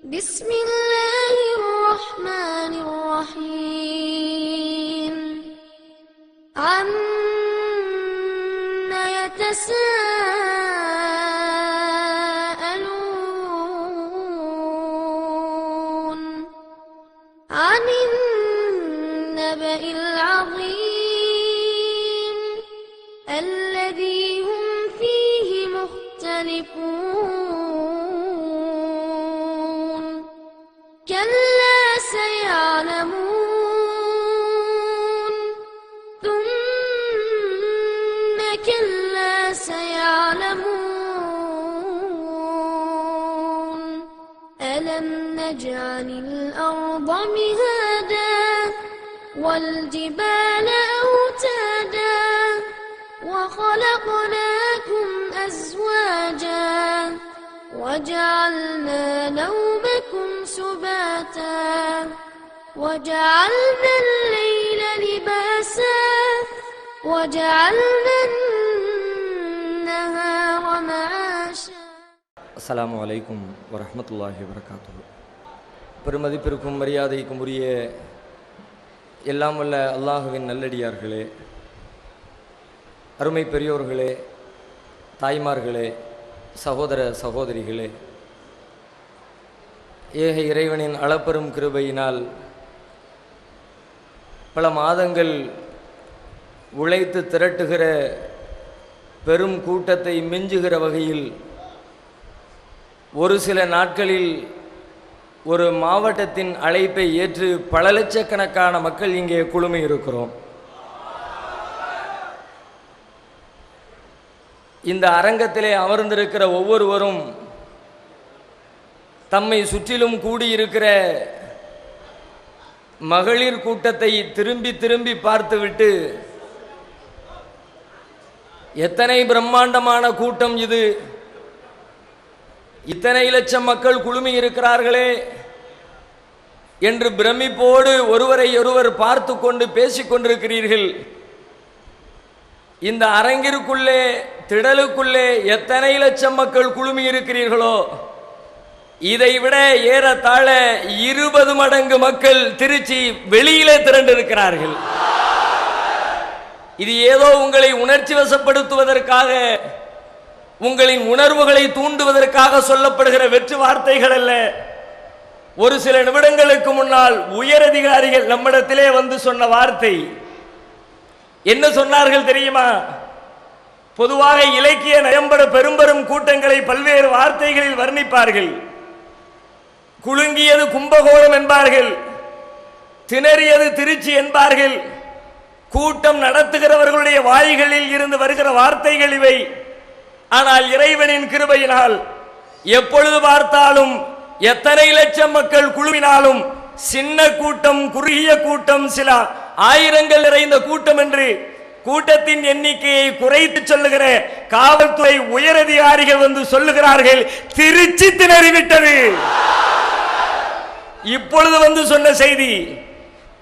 بسم الله الرحمن الرحيم عما يتساءلون عن النبأ العظيم الذي هم فيه مختلفون كلا سيعلمون ثم كلا سيعلمون ألم نجعل الأرض مهادا والجبال أوتادا وخلقناكم أزواجا وجعلنا نومكم سباتا وجعلنا الليل لباسا وجعلنا النهار معاشا. அஸ்ஸலாமு அலைக்கும் வரஹ்மத்துல்லாஹி வபரகாத்துஹு. பெருமதிப்பிற்கும் மரியாதைக்கும் உரிய எல்லாம் வல்ல அல்லாஹுவின் நல்லடியார்களே, அருமை பெரியோர்களே, தாய்மார்களே, சகோதர சகோதரிகளே, ஏக இறைவனின் அளப்பெரும் கிருபையினால் பல மாதங்கள் உழைத்து திரட்டுகிற பெரும் கூட்டத்தை மிஞ்சுகிற வகையில் ஒரு சில நாட்களில் ஒரு மாவட்டத்தின் அழைப்பை ஏற்று பல லட்சக்கணக்கான மக்கள் இங்கே குழுமி இருக்கிறோம். இந்த அரங்கத்திலே அமர்ந்திருக்கிற ஒவ்வொருவரும் தம்மை சுற்றிலும் கூடியிருக்கிற மகளிர் கூட்டத்தை திரும்பி திரும்பி பார்த்துவிட்டு, எத்தனை பிரம்மாண்டமான கூட்டம் இது, இத்தனை லட்சம் மக்கள் குழுமி இருக்கிறார்களே என்று பிரமிப்போடு ஒருவரை ஒருவர் பார்த்து கொண்டு பேசிக் கொண்டிருக்கிறீர்கள். இந்த அரங்கிற்குள்ளே திடலுக்குள்ளே எத்தனை லட்சம் மக்கள் குழுமி இருக்கிறீர்களோ, இதைவிட ஏறத்தாழ 20 மடங்கு மக்கள் திருச்சி வெளியிலே திரண்டிருக்கிறார்கள். இது ஏதோ உங்களை உணர்ச்சி வசப்படுத்துவதற்காக, உங்களின் உணர்வுகளை தூண்டுவதற்காக சொல்லப்படுகிற வெற்று வார்த்தைகள் அல்ல. ஒரு சில நிமிடங்களுக்கு முன்னால் உயரதிகாரிகள் நம்மிடத்திலே வந்து சொன்ன வார்த்தை என்ன சொன்னார்கள் தெரியுமா? பொதுவாக இலக்கிய நயம்பட பெரும்பெரும் கூட்டங்களை பல்வேறு வார்த்தைகளில் வர்ணிப்பார்கள். குலுங்கியது கும்பகோணம் என்பார்கள், திணறியது திருச்சி என்பார்கள். கூட்டம் நடத்துகிறவர்களுடைய வாய்களில் இருந்து வருகிற வார்த்தைகள் இவை. ஆனால் இறைவனின் கிருபையினால் எப்பொழுது பார்த்தாலும் எத்தனை லட்சம் மக்கள் குழுவினாலும் சின்ன கூட்டம், குறுகிய கூட்டம், சில ஆயிரங்கள் நிறைந்த கூட்டம் என்று கூட்டத்தின் எண்ணிக்கையை குறைத்து சொல்லுகிற காவல்துறை உயரதிகாரிகள் வந்து சொல்லுகிறார்கள், திருச்சி திணறிவிட்டது. இப்பொழுது வந்து சொன்ன செய்தி,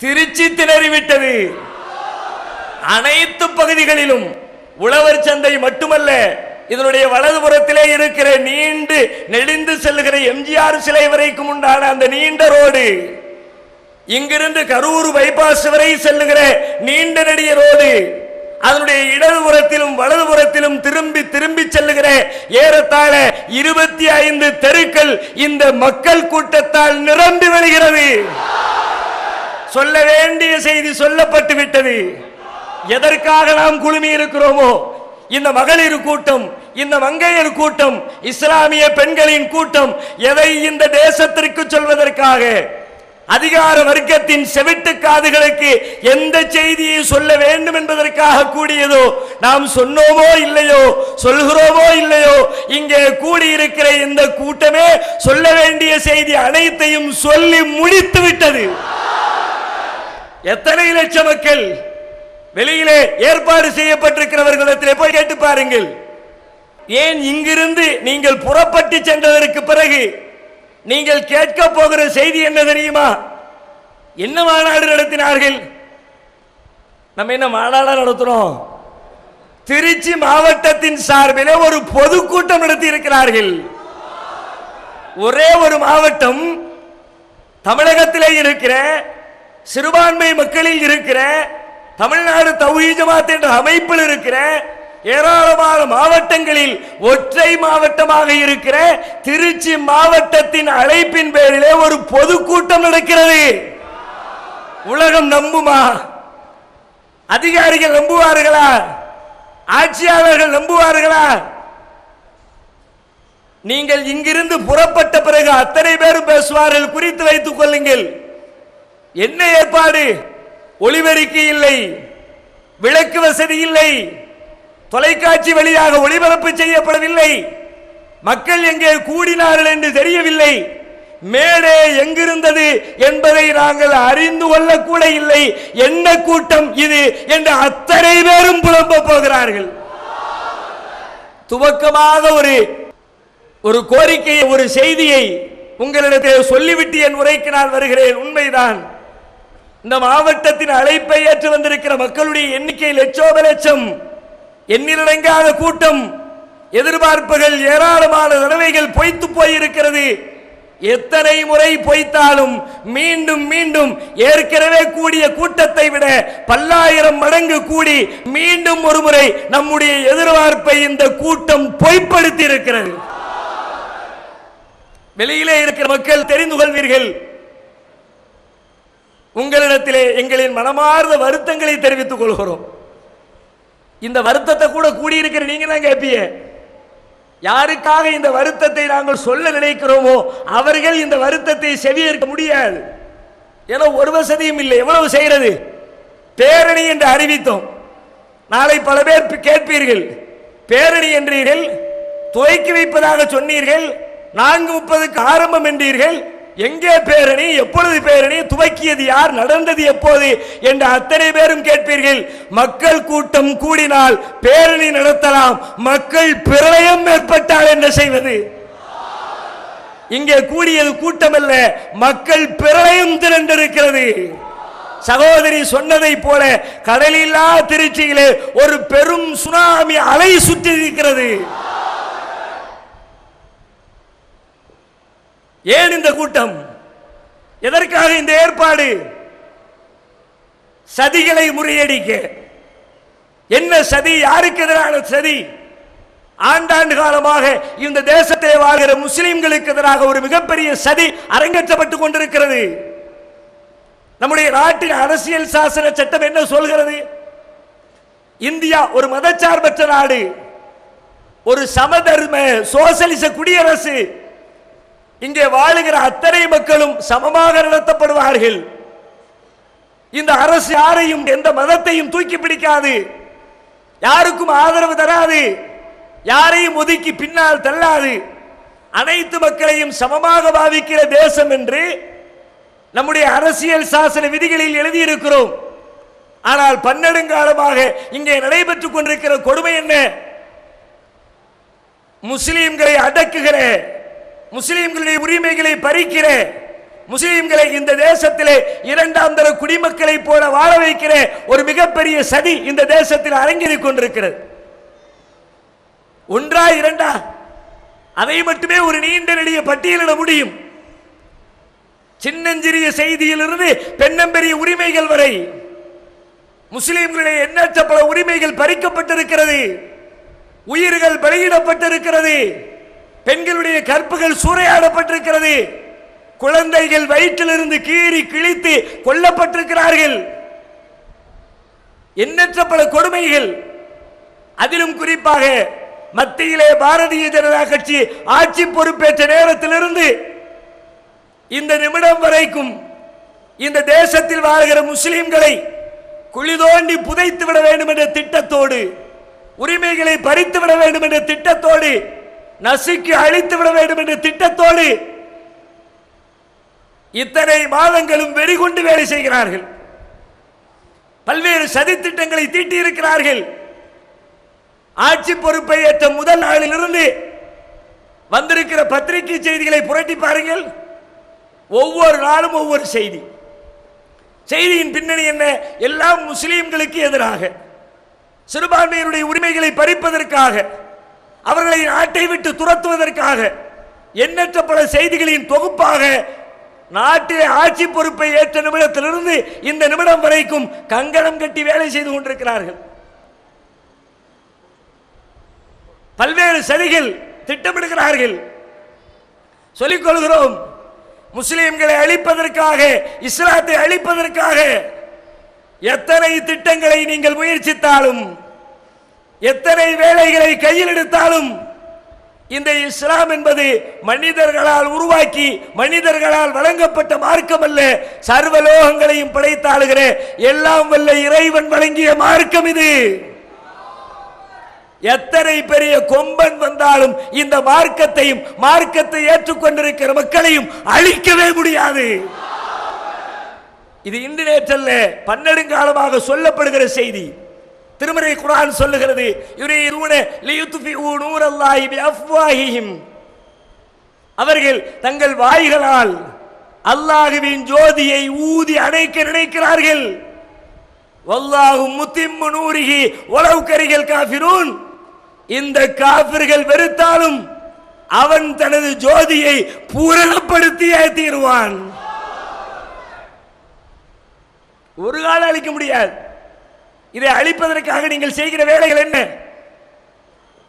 திருச்சி திணறிவிட்டது. அனைத்து பகுதிகளிலும் உழவர் சந்தை மட்டுமல்ல, இதனுடைய வலதுபுறத்திலே இருக்கிற நீண்டு நெளிந்து செல்லுகிற எம்ஜிஆர் சிலை வரைக்கும் உண்டான அந்த நீண்ட ரோடு, இங்கிருந்து கரூர் பைபாஸ் வரை செல்லுகிற நீண்ட நெடிய ரோடு, அதனுடைய இடதுபுறத்திலும் வலதுபுறத்திலும் திரும்பி திரும்பி செல்லுகிற ஏறத்தாழ 25 தெருக்கள் இந்த மக்கள் கூட்டத்தால் நிரம்பி வருகிறது. சொல்ல வேண்டிய செய்தி சொல்லப்பட்டு விட்டது. எதற்காக நாம் குழுமி இருக்கிறோமோ, இந்த மகளிர் கூட்டம், இந்த மங்கையர் கூட்டம், இஸ்லாமிய பெண்களின் கூட்டம், எதை இந்த தேசத்திற்கு சொல்வதற்காக, அதிகார வர்க்கத்தின் செவிட்டு காதுகளுக்கு எந்த செய்தியை சொல்ல வேண்டும் என்பதற்காக கூடியதோ, நாம் சொன்னோமோ இல்லையோ, சொல்கிறோமோ இல்லையோ, இங்கே கூடியிருக்கிற இந்த கூட்டமே சொல்ல வேண்டிய செய்தி அனைத்தையும் சொல்லி முடித்து விட்டது. எத்தனை லட்சம் மக்கள் வெளியிலே ஏற்பாடு செய்யப்பட்டிருக்கிறவர்களிடத்திலே போய் கேட்டு பாருங்கள். ஏன் இங்கிருந்து நீங்கள் புறப்பட்டு சென்றதற்கு பிறகு நீங்கள் கேட்க போகிற செய்தி என்ன தெரியுமா? என்ன மாநாடு நடத்தினார்கள்? நம்ம என்ன மாநாடு நடத்துறோம்? திருச்சி மாவட்டத்தின் சார்பில் ஒரு பொதுக்கூட்டம் நடத்தி இருக்கிறார்கள். ஒரே ஒரு மாவட்டம் தமிழகத்திலே இருக்கிற சிறுபான்மை மக்களில் இருக்கிற தமிழ்நாடு தௌஹீத் ஜமாத் என்ற அமைப்பில் இருக்கிற ஏராளமான மாவட்டங்களில் ஒற்றை மாவட்டமாக இருக்கிற திருச்சி மாவட்டத்தின் அழைப்பின் பேரிலே ஒரு பொதுக்கூட்டம் நடக்கிறது. உலகம் நம்புமா? அதிகாரிகள் நம்புவார்களா? ஆட்சியாளர்கள் நம்புவார்களா? நீங்கள் இங்கிருந்து புறப்பட்ட பிறகு அத்தனை பேரும் பேசுவார்கள். குறித்து வைத்துக் கொள்ளுங்கள். என்ன ஏற்பாடு? ஒளிபெருக்கி இல்லை, விளக்கு வசதி இல்லை, தொலைக்காட்சி வழியாக ஒளிபரப்பு செய்யப்படவில்லை, மக்கள் எங்கே கூடினார்கள் என்று தெரியவில்லை, மேடே எங்கிருந்தது என்பதை நாங்கள் அறிந்து கொள்ளக்கூட இல்லை. என்ன கூட்டம் இது என்று அத்தனை பேரும் புலம்ப போகிறார்கள். துவக்கமாக ஒரு கோரிக்கையை, ஒரு செய்தியை உங்களிடத்தில் சொல்லிவிட்டு என் உரைக்கு நான் வருகிறேன். உண்மைதான், இந்த மாவட்டத்தின் அழைப்பை ஏற்று வந்திருக்கிற மக்களுடைய எண்ணிக்கை லட்சோப லட்சம், எண்ணிலடங்காத கூட்டம், எதிர்பார்ப்புகள் ஏராளமான தடவைகள் பொய்த்து போயிருக்கிறது. எத்தனை முறை பொய்த்தாலும் மீண்டும் மீண்டும் ஏற்கனவே கூடிய கூட்டத்தை விட பல்லாயிரம் மடங்கு கூடி மீண்டும் ஒரு முறை நம்முடைய எதிர்பார்ப்பை இந்த கூட்டம் பொய்ப்படுத்தி இருக்கிறது. வெளியிலே இருக்கிற மக்கள் தெரிந்து கொள்வீர்கள். உங்களிடத்திலே எங்களின் மனமார்ந்த வருத்தங்களை தெரிவித்துக் கொள்கிறோம். இந்த வருத்தத்தை கூட கூடியிருக்கிற நீங்க தான் கேட்பீங்க. யாருக்காக இந்த வருத்தத்தை நாங்கள் சொல்ல நினைக்கிறோமோ அவர்கள் இந்த வருத்தத்தை செவியேற்க முடியாது. ஏன்னா ஒரு வசதியும் இல்லை. எவ்வளவு செய்கிறது? பேரணி என்று அறிவித்தோம். நாளை பல பேர் கேட்பீர்கள், பேரணி என்றீர்கள், துவக்கி வைப்பதாக சொன்னீர்கள், 4:30க்கு ஆரம்பம் என்றீர்கள். எங்கே பேரணி? எப்பொழுது பேரணி? துவக்கியது யார்? நடந்தது எப்போது என்று அத்தனை பேரும் கேட்பீர்கள். மக்கள் கூட்டம் கூடினால் பேரணி நடத்தலாம், மக்கள் பிரளயம் ஏற்பட்டால் என்ன செய்வது? இங்கே கூடியது கூட்டம் அல்ல, மக்கள் பிரளயம் திரண்டிருக்கிறது. சகோதரி சொன்னதை போல கடலில்லா திருச்சியிலே ஒரு பெரும் சுனாமி அலை சுற்றி இருக்கிறது. ஏன் இந்த கூட்டம்? எதற்காக இந்த ஏற்பாடு? சதிகளை முறியடிக்க. என்ன சதி? யாருக்கு எதிரான சதி? ஆண்டாண்டு காலமாக இந்த தேசத்திலே வாழ்கிற முஸ்லிம்களுக்கு எதிராக ஒரு மிகப்பெரிய சதி அரங்கேற்றப்பட்டுக் கொண்டிருக்கிறது. நம்முடைய நாட்டின் அரசியல் சாசன சட்டம் என்ன சொல்கிறது? இந்தியா ஒரு மதச்சார்பற்ற நாடு, ஒரு சமதர்ம சோசலிச குடியரசு. இங்கே வாழுகிற அத்தனை மக்களும் சமமாக நடத்தப்படுவார்கள். இந்த அரசு யாரையும் எந்த மதத்தையும் தூக்கி பிடிக்காது, யாருக்கும் ஆதரவு தராது, யாரையும் ஒதுக்கி பின்னால் தள்ளாது. அனைத்து மக்களையும் சமமாக பாவிக்கிற தேசம் என்று நம்முடைய அரசியல் சாசன விதிகளில் எழுதியிருக்கிறோம். ஆனால் பன்னெடுங்காலமாக இங்கே நடைபெற்றுக் கொண்டிருக்கிற கொடுமை என்ன? முஸ்லிம்களை அடக்குகிற, முஸ்லிம்களுடைய உரிமைகளை பறிக்கிற, முஸ்லிம்களை இந்த தேசத்திலே இரண்டாம் தர குடிமக்களை போல வாழ வைக்கிற ஒரு மிகப்பெரிய சதி இந்த தேசத்தில் அரங்கேறிக் கொண்டிருக்கிறது. ஒன்றா இரண்டா? அதை மட்டுமே ஒரு நீண்ட நெடிய பட்டியலிட முடியும். சின்னஞ்சிறிய செய்தியிலிருந்து பெண்ணம்பெரிய உரிமைகள் வரை முஸ்லிம்களுடைய எண்ணற்ற பல உரிமைகள் பறிக்கப்பட்டிருக்கிறது. உயிர்கள் பலியிடப்பட்டிருக்கிறது. பெண்களுடைய கற்புகள் சூறையாடப்பட்டிருக்கிறது. குழந்தைகள் வயிற்றிலிருந்து கீறி கிழித்து கொல்லப்பட்டிருக்கிறார்கள். எண்ணற்ற பல கொடுமைகள். அதிலும் குறிப்பாக மத்தியிலே பாரதிய ஜனதா கட்சி ஆட்சி பொறுப்பேற்ற நேரத்திலிருந்து இந்த நிமிடம் வரைக்கும் இந்த தேசத்தில் வாழ்கிற முஸ்லிம்களை குழி தோண்டி புதைத்து விட வேண்டும் என்ற திட்டத்தோடு, உரிமைகளை பறித்து விட வேண்டும் என்ற திட்டத்தோடு, நசுக்கி அழித்து விட வேண்டும் என்ற திட்டத்தோடு இத்தனை மாதங்களும் வெறிகொண்டு வேலை செய்கிறார்கள். பல்வேறு சதி திட்டங்களை தீட்டியிருக்கிறார்கள். ஆட்சி பொறுப்பை ஏற்ற முதல் நாளிலிருந்து வந்திருக்கிற பத்திரிகை செய்திகளை புரட்டி பாருங்கள். ஒவ்வொரு நாளும் ஒவ்வொரு செய்தி. செய்தியின் பின்னணி என்ன? எல்லாம் முஸ்லிம்களுக்கு எதிராக, சிறுபான்மையினுடைய உரிமைகளை பறிப்பதற்காக, அவர்களை நாட்டை விட்டு துரத்துவதற்காக எண்ணற்ற பல செய்திகளின் தொகுப்பாக நாட்டிலே ஆட்சி பொறுப்பை ஏற்ற நிமிடத்திலிருந்து இந்த நிமிடம் வரைக்கும் கங்கணம் கட்டி வேலை செய்து கொண்டிருக்கிறார்கள். பல்வேறு சதிகள் திட்டமிடுகிறார்கள். சொல்லிக் கொள்கிறோம், முஸ்லிம்களை அழிப்பதற்காக, இஸ்லாத்தை அழிப்பதற்காக எத்தனை திட்டங்களை நீங்கள் முயற்சித்தாலும், எத்தனை வேலைகளை கையில் எடுத்தாலும், இந்த இஸ்லாம் என்பது மனிதர்களால் உருவாக்கி மனிதர்களால் வழங்கப்பட்ட மார்க்கம் அல்ல. சர்வலோகங்களையும் படைத்தாளுகிற எல்லாம் வல்ல இறைவன் வழங்கிய மார்க்கம் இது. எத்தனை பெரிய கொம்பன் வந்தாலும் இந்த மார்க்கத்தையும் மார்க்கத்தை ஏற்றுக்கொண்டிருக்கிற மக்களையும் அழிக்கவே முடியாது. இது இன்று நேற்றல்ல, பன்னெடுங்காலமாக சொல்லப்படுகிற செய்தி. திருமறை குர்ஆன் சொல்லுகிறது, அவர்கள் தங்கள் வாய்களால் அல்லாஹ்வின் ஜோதியை ஊதி அணைக்க நினைக்கிறார்கள். வல்லாஹு முத்திம்மு நூரிஹி வலவ் கரிஹல் காஃபிரூன். இந்த காபிர்கள் வெறுத்தாலும் அவன் தனது ஜோதியை பூரணப்படுத்தியே தீருவான். ஒரு காலம் அழிக்க முடியாது. இதை அழிப்பதற்காக நீங்கள் செய்கிற வேலைகள் என்ன?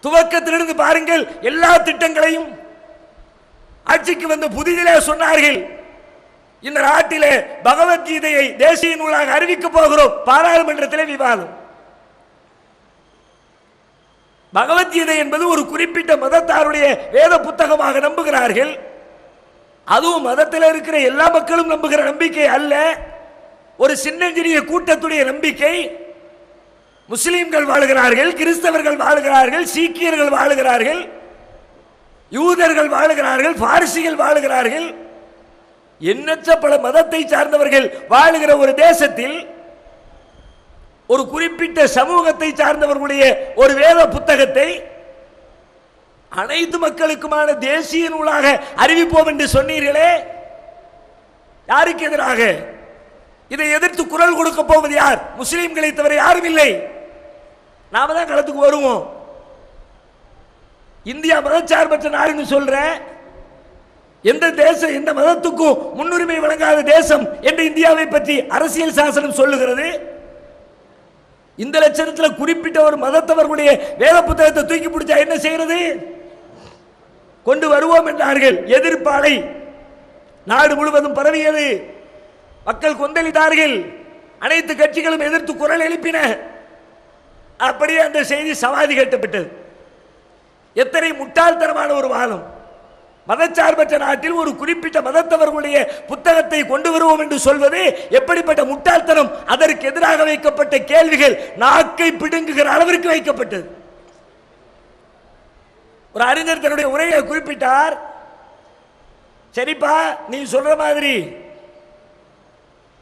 துவக்கத்திலிருந்து பாருங்கள். எல்லா திட்டங்களையும் ஆட்சிக்கு வந்த புதிதிலே சொன்னார்கள், இந்த நாட்டிலே பகவத்கீதையை தேசிய நூலாக அறிவிக்க போகிறோம். பாராளுமன்றத்திலே விவாதம். பகவத்கீதை என்பது ஒரு குறிப்பிட்ட மதத்தாருடைய வேத புத்தகமாக நம்புகிறார்கள். அதுவும் மதத்தில் இருக்கிற எல்லா மக்களும் நம்புகிற நம்பிக்கை அல்ல, ஒரு சின்னஞ்சிறிய கூட்டத்துடைய நம்பிக்கை. முஸ்லிம்கள் வாழுகிறார்கள், கிறிஸ்தவர்கள் வாழுகிறார்கள், சீக்கியர்கள் வாழுகிறார்கள், யூதர்கள் வாழுகிறார்கள், பார்சிகள் வாழுகிறார்கள், எண்ணற்ற பல மதத்தை சார்ந்தவர்கள் வாழுகிற ஒரு தேசத்தில் ஒரு குறிப்பிட்ட சமூகத்தை சார்ந்தவர்களுடைய ஒரு வேத புத்தகத்தை அனைத்து மக்களுக்குமான தேசிய நூலாக அறிவிப்போம் என்று சொன்னீர்களே, யாருக்கு எதிராக? இதை எதிர்த்து குரல் கொடுக்க போவது யார்? முஸ்லிம்களை தவிர யாரும் இல்லை. நாம தான் களத்துக்கு வருவோம். இந்தியா மதச்சார்பற்ற நாடுன்னு சொல்ற, எந்த தேசம் எந்த மதத்துக்கும் முன்னுரிமை வழங்காத தேசம் என்று இந்தியாவை பற்றி அரசியல் சாசனம் சொல்லுகிறது. இந்த லட்சணத்தில் குறிப்பிட்ட ஒரு மதத்தவர்களுடைய வேத புத்தகத்தை தூக்கி பிடிச்சா என்ன செய்யறது? கொண்டு வருவோம் என்றார்கள். எதிர்ப்பாலை நாடு முழுவதும் பரவியது. மக்கள் கொந்தளித்தார்கள். அனைத்து கட்சிகளும் எதிர்த்து குரல் எழுப்பின. அப்படியே அந்த செய்தி சமாதி கட்டப்பட்டது. எத்தனை முட்டாள்தனமான ஒரு வாதம்! மதச்சார்பற்ற நாட்டில் ஒரு குறிப்பிட்ட மதத்தவர்களுடைய புத்தகத்தை கொண்டு வருவோம் என்று சொல்வது எப்படிப்பட்ட முட்டாள்தனம்! அதற்கு எதிராக வைக்கப்பட்ட கேள்விகள் நாக்கை பிடுங்குகிற அளவிற்கு வைக்கப்பட்டது. ஒரு அறிஞர் தன்னுடைய உரையை குறிப்பிட்டார். சரிப்பா, நீ சொல்ற மாதிரி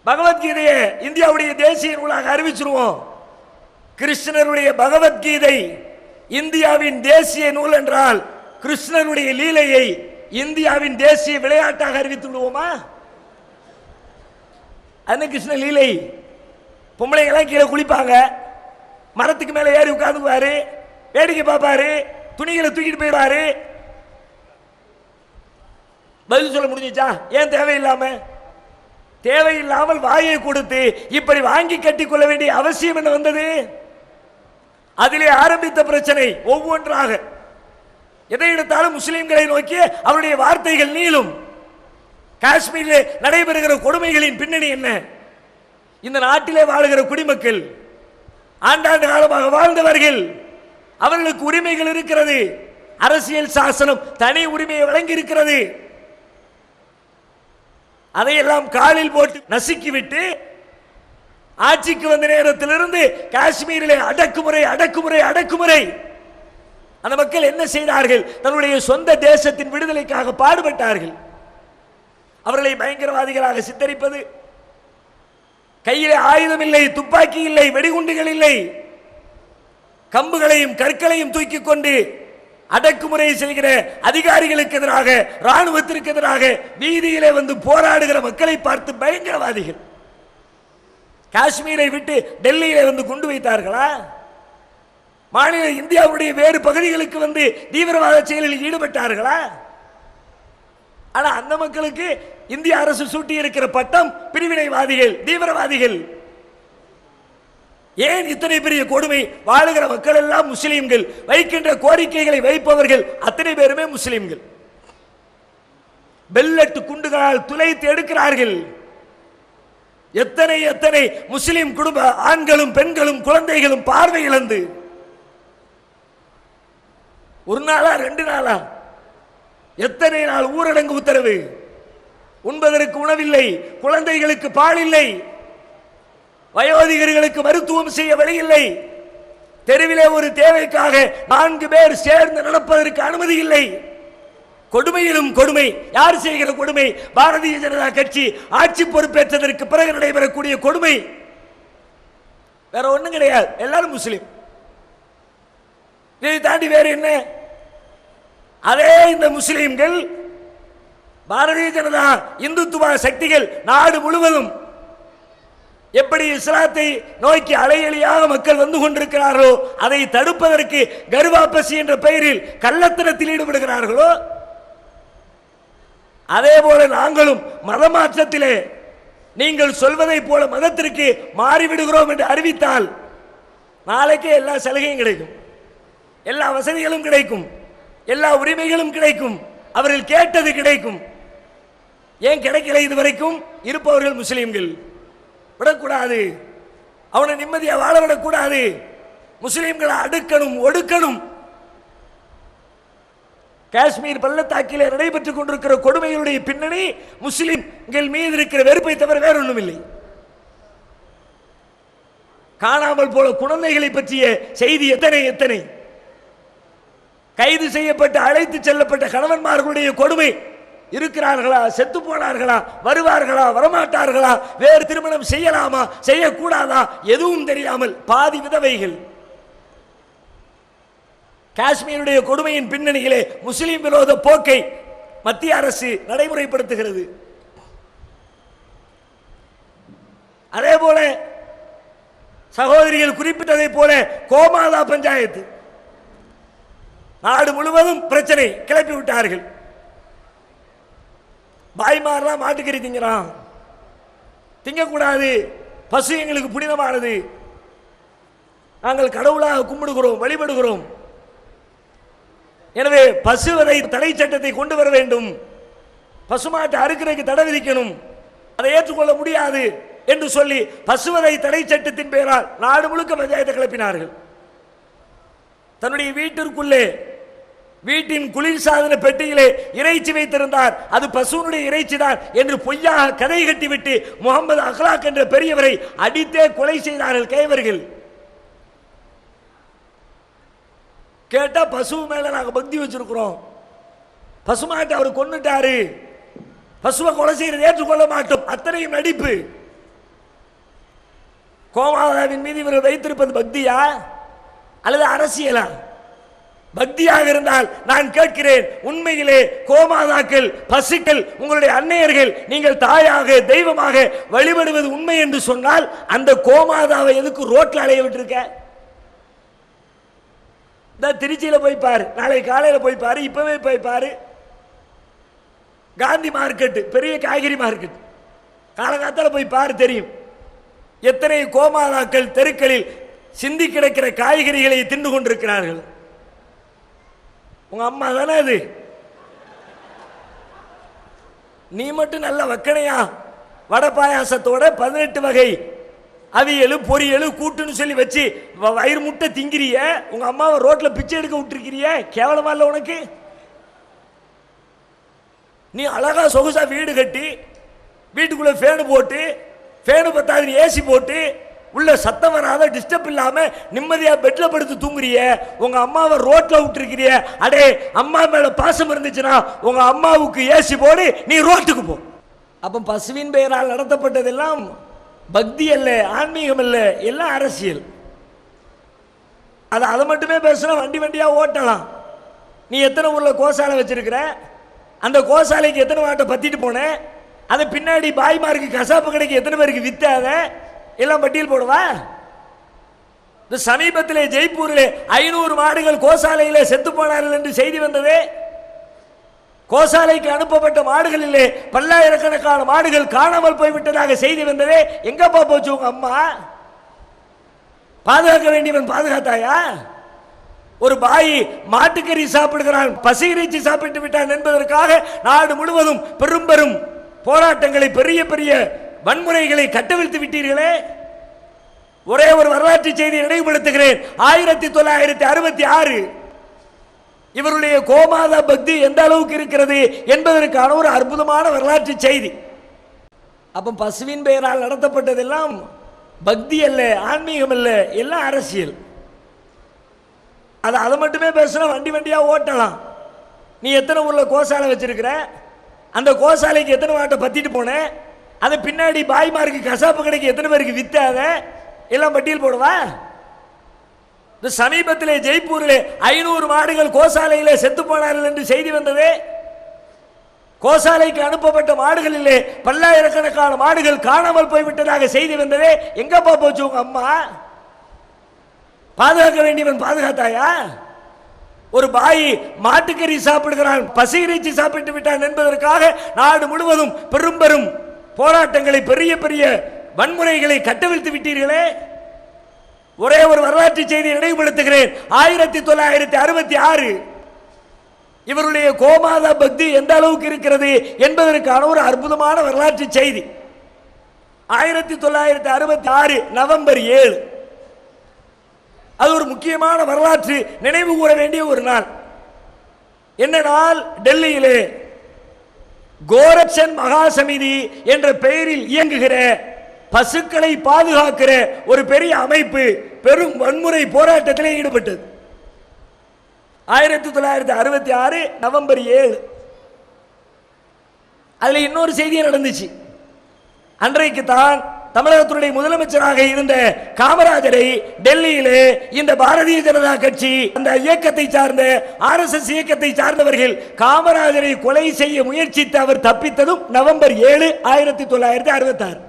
பகவத்கீதையை இந்தியாவுடைய தேசிய நூலாக அறிவிச்சிருவோம். கிருஷ்ணருடைய பகவத்கீதை இந்தியாவின் தேசிய நூல் என்றால் கிருஷ்ணருடைய லீலையை இந்தியாவின் தேசிய விளையாட்டாக அறிவித்து விடுவோமா? அது கிருஷ்ண லீலை. பொம்பளைங்கெல்லாம் கீழே குளிப்பாங்க, மரத்துக்கு மேலே ஏறி உட்கார்ந்துக்குவாரு, வேடிக்கை பார்ப்பாரு, துணிகளை தூக்கிட்டு போயிடுவாரு. பதில் சொல்ல முடிஞ்சிச்சா? ஏன் தேவையில்லாமல் வாயை கொடுத்து இப்படி வாங்கி கட்டிக் கொள்ள வேண்டிய அவசியம் என்ன வந்தது? அதிலே ஆரம்பித்த பிரச்சனை ஒவ்வொன்றாக எதை எடுத்தாலும் முஸ்லிம்களை நோக்கி அவருடைய வார்த்தைகள் நீளும். காஷ்மீரில் நடைபெறுகிற கொடுமைகளின் பின்னணி என்ன? இந்த நாட்டிலே வாழுகிற குடிமக்கள் ஆண்டாண்டு காலமாக வாழ்ந்தவர்கள், அவர்களுக்கு உரிமைகள் இருக்கிறது. அரசியல் சாசனம் தனி உரிமையை வழங்கி இருக்கிறது. அதையெல்லாம் காலில் போட்டு நசுக்கிவிட்டு ஆட்சிக்கு வந்த நேரத்திலிருந்து காஷ்மீரிலே அடக்குமுறை அடக்குமுறை அடக்குமுறை. அந்த மக்கள் என்ன செய்தார்கள்? தன்னுடைய சொந்த தேசத்தின் விடுதலைக்காக பாடுபட்டார்கள். அவர்களை பயங்கரவாதிகளாக சித்தரிப்பது, கையிலே ஆயுதம் இல்லை, துப்பாக்கி இல்லை, வெடிகுண்டுகள் இல்லை, கம்புகளையும் கற்களையும் தூக்கி கொண்டு அடக்குமுறை செய்கிற அதிகாரிகளுக்கு எதிராக, ராணுவத்திற்கு எதிராக வீதியிலே வந்து போராடுகிற மக்களை பார்த்து பயங்கரவாதிகள். காஷ்மீரை விட்டு டெல்லியிலே வந்து கொண்டு வைத்தார்களா? மாநில இந்தியாவுடைய வேறு பகுதிகளுக்கு வந்து தீவிரவாத செயலில் ஈடுபட்டார்களா? ஆனா அந்த மக்களுக்கு இந்திய அரசு சூட்டி இருக்கிற பட்டம் பிரிவினைவாதிகள், தீவிரவாதிகள். ஏன் இத்தனை பெரிய கொடுமை? வாழுகிற மக்கள் எல்லாம் முஸ்லிம்கள், வைக்கின்ற கோரிக்கைகளை வைப்பவர்கள் அத்தனை பேருமே முஸ்லிம்கள். பெல்லட் குண்டுகளால் துளைத்து எடுக்கிறார்கள். எத்தனை எத்தனை முஸ்லிம் குடும்ப ஆண்களும் பெண்களும் குழந்தைகளும் பார்வை இழந்து, ஒரு நாளா 2 நாளா, எத்தனை நாள் ஊரடங்கு உத்தரவு, உண்பதற்கு உணவில்லை, குழந்தைகளுக்கு பால் இல்லை, வயோதிகர்களுக்கு மருத்துவம் செய்ய வழி இல்லை, தெருவிலே ஒரு தேவைக்காக 4 பேர் சேர்ந்து நடப்பதற்கு அனுமதி இல்லை. கொடுமையிலும் கொடுமை. யார் செய்கிற கொடுமை? பாரதிய ஜனதா கட்சி ஆட்சி பொறுப்பேற்றதற்கு பிறகு நடைபெறக்கூடிய கொடுமை. வேற ஒண்ணும் கிடையாது. எல்லாரும் முஸ்லிம். இதை தாண்டி வேற என்ன? அதே இந்த முஸ்லிம்கள், பாரதிய ஜனதா இந்துத்துவ சக்திகள் நாடு முழுவதும் எப்படி இஸ்லாத்தை நோக்கி அலையலியாக மக்கள் வந்து கொண்டிருக்கிறார்களோ, அதை தடுப்பதற்கு கர்வாபசி என்ற பெயரில் கள்ளத்தனத்தில் ஈடுபடுகிறார்களோ, அதே போல நாங்களும் மதமாற்றத்திலே நீங்கள் சொல்வதை போல மதத்திற்கு மாறிவிடுகிறோம் என்று அறிவித்தால் நாளைக்கே எல்லா சலுகையும் கிடைக்கும், எல்லா வசதிகளும் கிடைக்கும், எல்லா உரிமைகளும் கிடைக்கும், அவர்கள் கேட்டது கிடைக்கும். ஏன் கிடைக்கல? இதுவரைக்கும் இருப்பவர்கள் முஸ்லிம்கள். விடக்கூடாது, அவனை நிம்மதியாக வாழ விடக்கூடாது. முஸ்லிம்களை அடுக்கணும், ஒடுக்கணும். காஷ்மீர் பள்ளத்தாக்கிலே நடைபெற்றுக் கொண்டிருக்கிற கொடுமைகளுடைய பின்னணி முஸ்லிம்கள் மீது இருக்கிற வெறுப்பை தவிர வேற ஒன்றும் இல்லை. காணாமல் போல குழந்தைகளை பற்றிய செய்தி எத்தனை எத்தனை, கைது செய்யப்பட்ட அழைத்து செல்லப்பட்ட கணவன்மார்களுடைய கொடுமை. இருக்கிறார்களா, செத்து போனார்களா, வருவார்களா, வரமாட்டார்களா, வேறு திருமணம் செய்யலாமா செய்யக்கூடாதா எதுவும் தெரியாமல் பாதி விதவைகள். காஷ்மீருடைய கொடுமையின் பின்னணியிலே முஸ்லிம் விரோத போக்கை மத்திய அரசு நடைமுறைப்படுத்துகிறது. அதே போல சகோதரிகள் குறிப்பிட்டதை போல கோமாதா பஞ்சாயத்து நாடு முழுவதும் பிரச்சனை கிளப்பி விட்டார்கள். பாய்மாரெல்லாம் மாட்டுக்கறி திங்கிறான், திங்கக்கூடாது, பசு எங்களுக்கு புனிதமானது, நாங்கள் கடவுளாக கும்பிடுகிறோம், வழிபடுகிறோம், எனவே பசுவதை தடை சட்டத்தை கொண்டு வர வேண்டும், பசுமாட்டை அறுக்கிறதுக்கு தடை விதிக்கணும், அதை ஏற்றுக்கொள்ள முடியாது என்று சொல்லி பசுவதை தடை சட்டத்தின் பெயரால் நாடு முழுக்க பஞ்சாயத்தை கிளப்பினார்கள். தன்னுடைய வீட்டிற்குள்ளே வீட்டின் குளிர்சாதன பெட்டியிலே இறைச்சி வைத்திருந்தார், அது பசுவனுடைய இறைச்சி தான் என்று பொய்யாக கதை கட்டிவிட்டு முகமது அக்லாக் என்ற பெரியவரை அடித்தே கொலை செய்தார்கள் கைவர்கள். கேட்டா பசு மேல நாங்க பக்தி வச்சிருக்கிறோம், பசுமாட்டை அவர் கொன்னுட்டாரு, பசுவை கொலை செய்யறது ஏற்றுக்கொள்ள மாட்டோம். அத்தனையும் நடிப்பு. கோமாதாவின் மீது இவர் வைத்திருப்பது பக்தியா அல்லது அரசியலா? பக்தியாக இருந்தால் நான் கேட்கிறேன், உண்மையிலே கோமாதாக்கள், பசுக்கள், உங்களுடைய அன்னையர்கள் நீங்கள் தாயாக தெய்வமாக வழிபடுவது உண்மை என்று சொன்னால் அந்த கோமாதாவை எதுக்கு ரோட்ல அலைய விட்டுருக்க? திருச்சியில போய் பாரு, நாளை காலையில போய் பாரு, இப்பவே போய் பாரு. காந்தி மார்க்கெட், பெரிய காய்கறி மார்க்கெட், காலங்காத்தால போய் பாரு, தெரியும் எத்தனை கோமாதாக்கள் தெருக்களில் சிந்தி கிடக்கிற காய்கறிகளை தின்று கொண்டிருக்கிறார்கள். உங்க அம்மா தானே அது? நீ மட்டும் நல்ல வக்கனையா வடை பாயாசத்தோட 18 வகை அவியலு பொரியலு கூட்டுன்னு சொல்லி வச்சு வயிறு முட்டை திங்கிறிய, உங்க அம்மாவை ரோட்ல பிச்சை எடுக்க விட்டுருக்கிறிய, கேவலமா இல்ல உனக்கு? நீ அழகா சொகுசா வீடு கட்டி வீட்டுக்குள்ள ஃபேனு போட்டு, ஃபேனு பத்தாது ஏசி போட்டு, உள்ள சத்தம் வராத டிஸ்டர்ப் இல்லாம நிம்மதியா பெட்ல படுத்து தூங்குறிய, உங்க அம்மாவை ரோட்ல விட்டுருக்கிறிய. அடே, அம்மா மேல பாசம் இருந்துச்சுன்னா உங்க அம்மாவுக்கு ஏசி போடு, நீ ரோட்டுக்கு போ. அப்ப பசுவின் பெயரால் நடத்தப்பட்டதெல்லாம் பக்தி அல்ல, ஆன்மீகம் அல்ல, எல்லாம் அரசியல். அதை மட்டுமே பேசுனா வண்டி வண்டியா ஓட்டலாம். நீ எத்தனை ஊர்ல கோசாலை வச்சிருக்கிற, அந்த கோசாலைக்கு எத்தனை வாட்டை பத்திட்டு போன, அதை பின்னாடி பாய்மாருக்கு கசாப்பு கடைக்கு எத்தனை பேருக்கு வித்தாத, எல்லாம் பட்டியல் போடுவா? இந்த சமீபத்திலே ஜெய்ப்பூரிலே 500 மாடுகள் கோசாலையிலே செத்து போனார்கள் என்று செய்தி வந்ததே. கோசாலைக்கு அனுப்பப்பட்ட மாடுகளிலே பல்லாயிரக்கணக்கான மாடுகள் காணாமல் போய்விட்டதாக செய்தி வந்ததே. எங்கப்பா போச்சு உங்க அம்மா? பாதுகாக்க வேண்டியவன் பாதுகாத்தாயா? ஒரு பாய் மாட்டுக்கறி சாப்பிடுகிறான், பசி இறைச்சி சாப்பிட்டு விட்டான் என்பதற்காக நாடு முழுவதும் பெரும் பெரும் போராட்டங்களை, பெரிய பெரிய வன்முறைகளை கட்டவிழ்த்து விட்டீர்களே. ஒரே ஒரு வரலாற்று செய்தியை நினைவுபடுத்துகிறேன். 1966 இவருடைய கோமாதா பக்தி எந்த அளவுக்கு இருக்கிறது என்பதற்கான ஒரு அற்புதமான வரலாற்று செய்தி. அப்ப பசுவின் பெயரால் நடத்தப்பட்டதெல்லாம் பக்தி அல்ல, ஆன்மீகம் அல்ல, எல்லாம் அரசியல். அதை மட்டுமே பேசுனா வண்டி வண்டியா ஓட்டலாம். நீ எத்தனை ஊர்ல கோசாலை வச்சிருக்கிற, அந்த கோசாலைக்கு எத்தனை மாட்டை பத்திட்டு போன, அதை பின்னாடி பாய்மாருக்கு கசாப்பு கடைக்கு எத்தனை பேருக்கு வித்தாத, எல்லாம் பட்டியல் போடுவா. சமீபத்திலே ஜெய்ப்பூரிலே 500 மாடுகள் கோசாலையிலே செத்து போனார்கள் என்று செய்தி வந்தது. கோசாலைக்கு அனுப்பப்பட்ட மாடுகளிலே பல்லாயிரக்கணக்கான மாடுகள் காணாமல் போய்விட்டதாக செய்தி வந்தது. எங்கப்பா போச்சு உங்க அம்மா? பாதுகாக்க வேண்டியவன் பாதுகாத்தாயா? ஒரு பாய் மாட்டுக்கறி சாப்பிடுகிறான், பசி இறைச்சி சாப்பிட்டு விட்டான் என்பதற்காக நாடு முழுவதும் பெரும் பெரும் போராட்டங்களை, பெரிய பெரிய வன்முறைகளை கட்டவிழ்த்து விட்டீர்களே. ஒரே ஒரு வரலாற்று செய்தியை நினைவுபடுத்துகிறேன். 1966 இவருடைய கோமாதா பக்தி எந்த அளவுக்கு இருக்கிறது என்பதற்கான ஒரு அற்புதமான வரலாற்று செய்தி. 1966 நவம்பர் 7 அது ஒரு முக்கியமான வரலாற்று நினைவு கூற வேண்டிய ஒரு நாள். என்ன நாள்? டெல்லியிலே கோரக்ஷன் மகா சமிதி என்ற பெயரில் இயங்குகிற பசுக்களை பாதுகாக்கிற ஒரு பெரிய அமைப்பு பெரும் வன்முறை போராட்டத்தில் ஈடுபட்டது. 1966 நவம்பர் 7 அதுல இன்னொரு செய்தி நடந்துச்சு. அன்றைக்கு தான் தமிழகத்துடைய முதலமைச்சராக இருந்த காமராஜரை டெல்லியிலே இந்த பாரதிய ஜனதா கட்சி, அந்த இயக்கத்தை சார்ந்த RSS இயக்கத்தை சார்ந்தவர்கள் காமராஜரை கொலை செய்ய முயற்சித்து அவர் தப்பித்ததும் நவம்பர் 7 1966.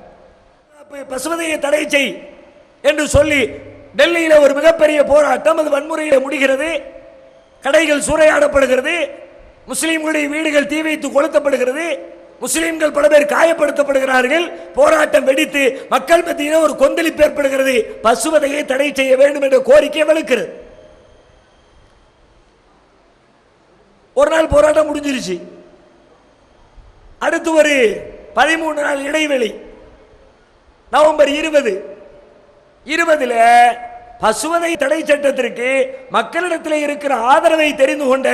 பசுவதையை தடை செய் என்று சொல்லி டெல்லியில் ஒரு மிகப்பெரிய போராட்டம், அது வன்முறையில் முடிகிறது. கடைகள் சூறையாடப்படுகிறது, முஸ்லிம்களுடைய வீடுகள் தீ வைத்து கொளுத்தப்படுகிறது, முஸ்லிம்கள் பல பேர் காயப்படுத்தப்படுகிறார்கள். போராட்டம் வெடித்து மக்கள் மத்தியில் ஒரு கொந்தளிப்பு ஏற்படுகிறது. பசுவதையை தடை செய்ய வேண்டும் என்ற கோரிக்கை வலுக்கிறது. ஒரு நாள் போராட்டம் முடிஞ்சிருச்சு. அடுத்து ஒரு 13 நாள் இடைவெளி. நவம்பர் 20 பசுவதை தடை சட்டத்திற்கு மக்களிடத்தில் இருக்கிற ஆதரவை தெரிந்து கொண்ட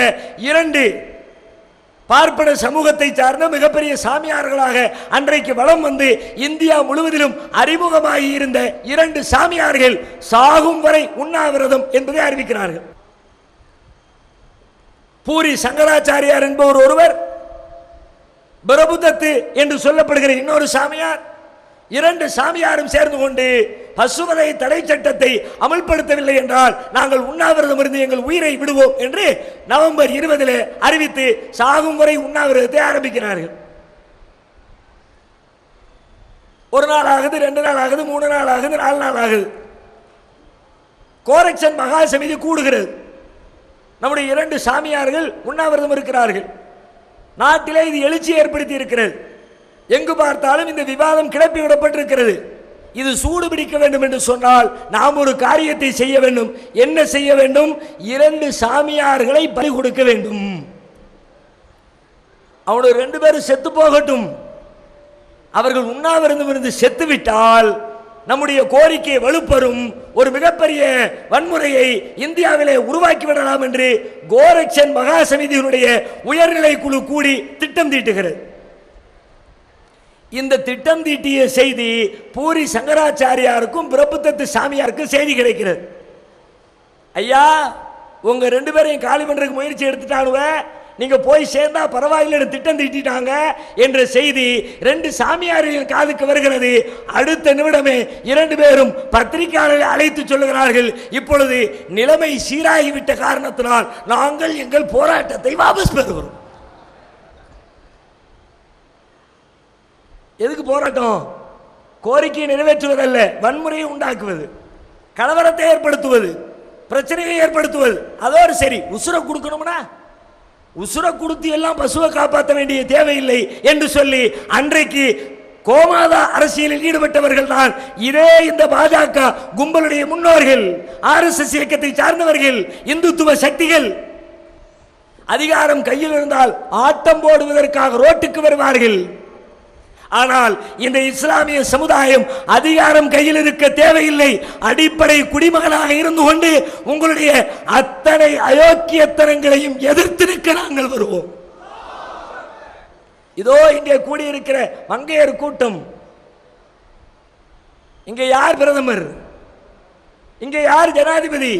2 பார்ப்பன சமூகத்தை சார்ந்த மிகப்பெரிய சாமியார்களாக அன்றைக்கு வலம் வந்து இந்தியா முழுவதிலும் அறிமுகமாகி இருந்த 2 சாமியார்கள் சாகும் வரை உண்ணாவிரதம் என்பதை அறிவிக்கிறார்கள். பூரி சங்கராச்சாரியார் என்பவர் ஒருவர், பிரபுதத்து என்று சொல்லப்படுகிற இன்னொரு சாமியார், 2 சாமியாரும் சேர்ந்து கொண்டு பசுவதை தடை சட்டத்தை அமல்படுத்தவில்லை என்றால் நாங்கள் உண்ணாவிரதம் இருந்து எங்கள் உயிரை விடுவோம் என்று நவம்பர் 20 அறிவித்து சாகும் வரை உண்ணாவிரதத்தை ஆரம்பிக்கிறார்கள். ஒரு நாள் ஆகுது, 2 நாள் ஆகுது, 3 நாள் ஆகுது, 4 நாள் ஆகுது. கோரக்ஷன் மகா சமிதி கூடுகிறது. நம்முடைய 2 சாமியார்கள் உண்ணாவிரதம் இருக்கிறார்கள். நாட்டிலே இது எழுச்சி ஏற்படுத்தி இருக்கிறது. எங்கு பார்த்தாலும் இந்த விவாதம் கிளப்பி விடப்பட்டிருக்கிறது. இது சூடு பிடிக்க வேண்டும் என்று சொன்னால் நாம் ஒரு காரியத்தை செய்ய வேண்டும். என்ன செய்ய வேண்டும்? 2 சாமியார்களை பலி கொடுக்க வேண்டும். அவனுடைய 2 பேரும் செத்து போகட்டும். அவர்கள் உண்ணாவிரதம் இருந்து செத்து விட்டால் நம்முடைய கோரிக்கை வலுப்பெறும். ஒரு மிகப்பெரிய வன்முறையை இந்தியாவிலே உருவாக்கி விடலாம் என்று கோரக்ஷன் மகா சமிதியினுடைய உயர்நிலை குழு கூடி திட்டம் தீட்டுகிறது. இந்த திட்டம் தீட்டிய செய்தி பூரி சங்கராச்சாரியாருக்கும் பிரபுதத்து சாமியாருக்கும் செய்தி கிடைக்கிறது. ஐயா, உங்க 2 பேரையும் காலி பண்றதுக்கு முயற்சி எடுத்துட்டானுவ, நீங்க போய் சேர்ந்தா பரவாயில்லை திட்டம் தீட்டிட்டாங்க என்ற செய்தி 2 சாமியாரின் காதுக்கு வருகிறது. அடுத்த நிமிடமே 2 பேரும் பத்திரிகையாளர்களை அழைத்து சொல்லுகிறார்கள், இப்பொழுது நிலைமை சீராகிவிட்ட காரணத்தினால் நாங்கள் எங்கள் போராட்டத்தை வாபஸ் பெறுகிறோம். எதுக்கு போராட்டம்? கோரிக்கையை நிறைவேற்றுவதல்ல, வன்முறையை உண்டாக்குவது, கலவரத்தை ஏற்படுத்துவது, பிரச்சனையை ஏற்படுத்துவது. அதோடு சரி, உசுரை கொடுக்கணும்னா உசுர கொடுத்து எல்லாம் பசுவை காப்பாற்ற வேண்டிய தேவையில்லை என்று சொல்லி அன்றைக்கு கோமாதா அரசியலில் ஈடுபட்டவர்கள் தான் இதே இந்த பாஜக கும்பலுடைய முன்னோர்கள், RSS இயக்கத்தை சார்ந்தவர்கள், இந்துத்துவ சக்திகள். அதிகாரம் கையில் இருந்தால் ஆட்டம் போடுவதற்காக ரோட்டுக்கு வருவார்கள். ஆனால் இந்த இஸ்லாமிய சமுதாயம் அதிகாரம் கையில் இருக்க தேவையில்லை. அடிப்படை குடிமகனாக இருந்து கொண்டு உங்களுடைய அத்தனை அயோக்கியத்தனங்களையும் எதிர்த்து நிற்க நாங்கள் வருவோம். இதோ இங்கே கூடியிருக்கிற மங்கையர் கூட்டம். இங்கே யார் பிரதமர்? இங்கே யார் ஜனாதிபதி?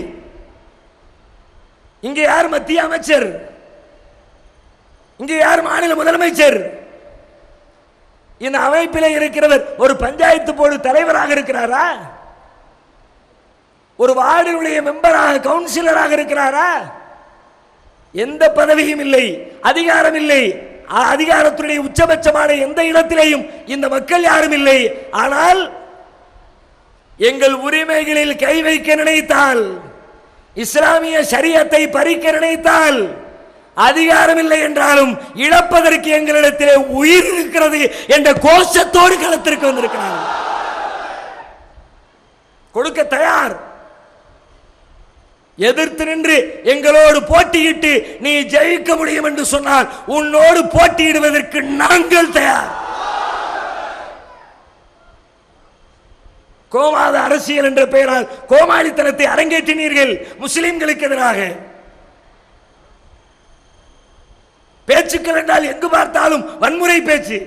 இங்கே யார் மத்திய அமைச்சர்? இங்கே யார் மாநில முதலமைச்சர்? இந்த அமைப்பில் இருக்கிறவர் ஒரு பஞ்சாயத்து போர்டு தலைவராக இருக்கிறாரா? ஒரு வார்டினுடைய மெம்பராக கவுன்சிலராக இருக்கிறாரா? எந்த பதவியும் இல்லை, அதிகாரம் இல்லை. அதிகாரத்துடைய உச்சபட்சமான எந்த இடத்திலேயும் இந்த மக்கள் யாரும் இல்லை. ஆனால் எங்கள் உரிமைகளில் கை வைக்க நினைத்தால், இஸ்லாமிய ஷரியத்தை பறிக்க நினைத்தால், அதிகாரம் இல்லை என்றாலும் இழப்பதற்கு எங்களிடத்திலே உயிர் இருக்கிறது என்ற கோஷத்தோடு களத்திற்கு வந்திருக்கிறார். கொடுக்க தயார். எதிர்த்து நின்று எங்களோடு போட்டியிட்டு நீ ஜெயிக்க முடியும் என்று சொன்னால் உன்னோடு போட்டியிடுவதற்கு நாங்கள் தயார். கோமாத அரசியல் என்ற பெயரால் கோமாளித்தனத்தை அரங்கேற்றினீர்கள் முஸ்லிம்களுக்கு எதிராக. பேச்சுக்கள் என்றால் எங்கு பார்த்தாலும் வன்முறை பேச்சு.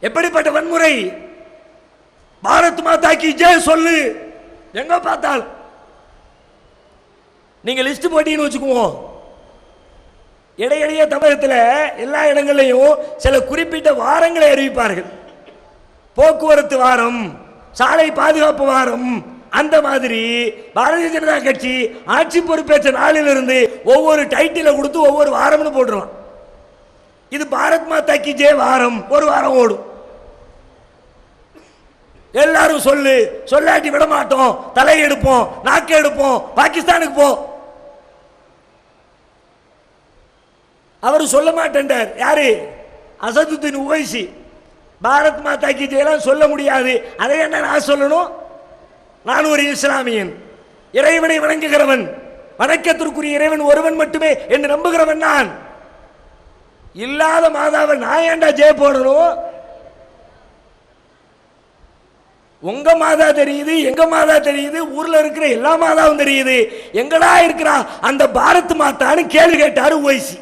எப்படிப்பட்ட வன்முறை? பாரத் மாதா கி ஜெய் சொல்லு. எங்க பார்த்தால் நீங்க லிஸ்ட் போட்டீங்கன்னு வச்சுக்குவோம். இடையிடையே தமிழகத்தில் எல்லா இடங்களையும் சில குறிப்பிட்ட வாரங்களை அறிவிப்பார்கள். போக்குவரத்து வாரம், சாலை பாதுகாப்பு வாரம். அந்த மாதிரி பாரதிய ஜனதா கட்சி ஆட்சி பொறுப்பேற்ற நாளிலிருந்து ஒவ்வொரு டைட்டில கொடுத்து ஒவ்வொரு வாரம்னு போட்டுருவான். இது பாரத் மாதா கி ஜெய் வாரம், ஒரு வாரம் ஓடும். எல்லாரும் சொல்லு, சொல்லாட்டி விட மாட்டோம், தலை எடுப்போம், நாக்கு எடுப்போம், பாகிஸ்தானுக்கு போ. அவர் சொல்ல மாட்டேன்டார். யாரு? அசதுத்தீன் உவைசி. பாரத் மாதா கி ஜெயலாம் சொல்ல முடியாது. அதை என்ன நான் சொல்லணும்? நான் ஒரு இஸ்லாமியன், இறைவனை வணங்குகிறவன், வணக்கத்திற்குரிய இறைவன் ஒருவன் மட்டுமே என்று நம்புகிறவன். நான் இல்லாத மாதாவை நான் ஏண்டா ஜெய போடணும்? உங்க மாதா தெரியுது, எங்க மாதா தெரியுது, ஊர்ல இருக்கிற எல்லா மாதாவும் தெரியுது. எங்கடா இருக்கிறா அந்த பாரத் மாதான்னு கேள்வி கேட்டாரு உவைசி.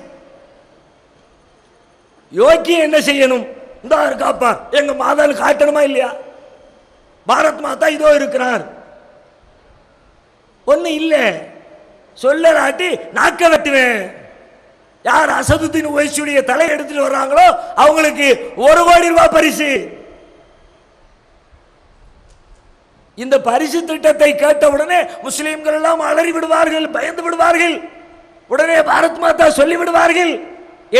யோக்கியம் என்ன செய்யணும்? இந்த இருக்காப்பா எங்க மாதான்னு காட்டணுமா இல்லையா? பாரத் மாதா இதோ இருக்கிறார். ஒண்ணு இல்ல, சொல்லலாட்டி நாக்க வெட்டுவேன். யார் அசதுத்தீன் உவைசியுடைய தலை எடுத்துட்டு வர்றாங்களோ அவங்களுக்கு 1 கோடி ரூபாய் பரிசு. இந்த பரிசு திட்டத்தை கேட்ட உடனே முஸ்லிம்கள் எல்லாம் அலறி விடுவார்கள், பயந்து விடுவார்கள். உடனே பாரத் மாதா சொல்லி விடுவார்கள்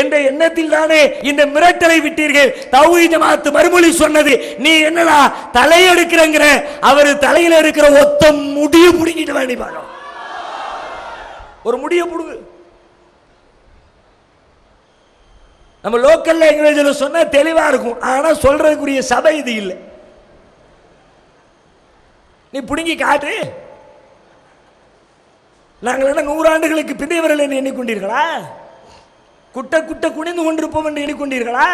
என்ற எண்ணத்தில் தானே இந்த மிரட்டலை விட்டீர்கள். தௌஹீத் ஜமாஅத் மறுமொழி சொன்னது, நீ என்னடா தலை எடுக்கிறங்கிற? அவர் தலையில இருக்கிற ஒத்த முடிய புடுங்கிட்டு வேண்டி பாருங்க. ஒரு முடிய புடுங்கு. நம்ம லோக்கல் லாங்குவேஜ்ல சொன்னா தெளிவா இருக்கும். ஆனா சொல்றதுக்குரிய சபை இது இல்லை. நீ புடுங்கி காட்டு. நாங்கள் என்ன 100 ஆண்டுகளுக்கு பிந்தையவர்கள் என்று எண்ணிக்கொண்டீர்களா? குட்ட குட்ட குனிந்து கொண்டிருப்போம் என்று எண்ணிக்கொண்டீர்களா?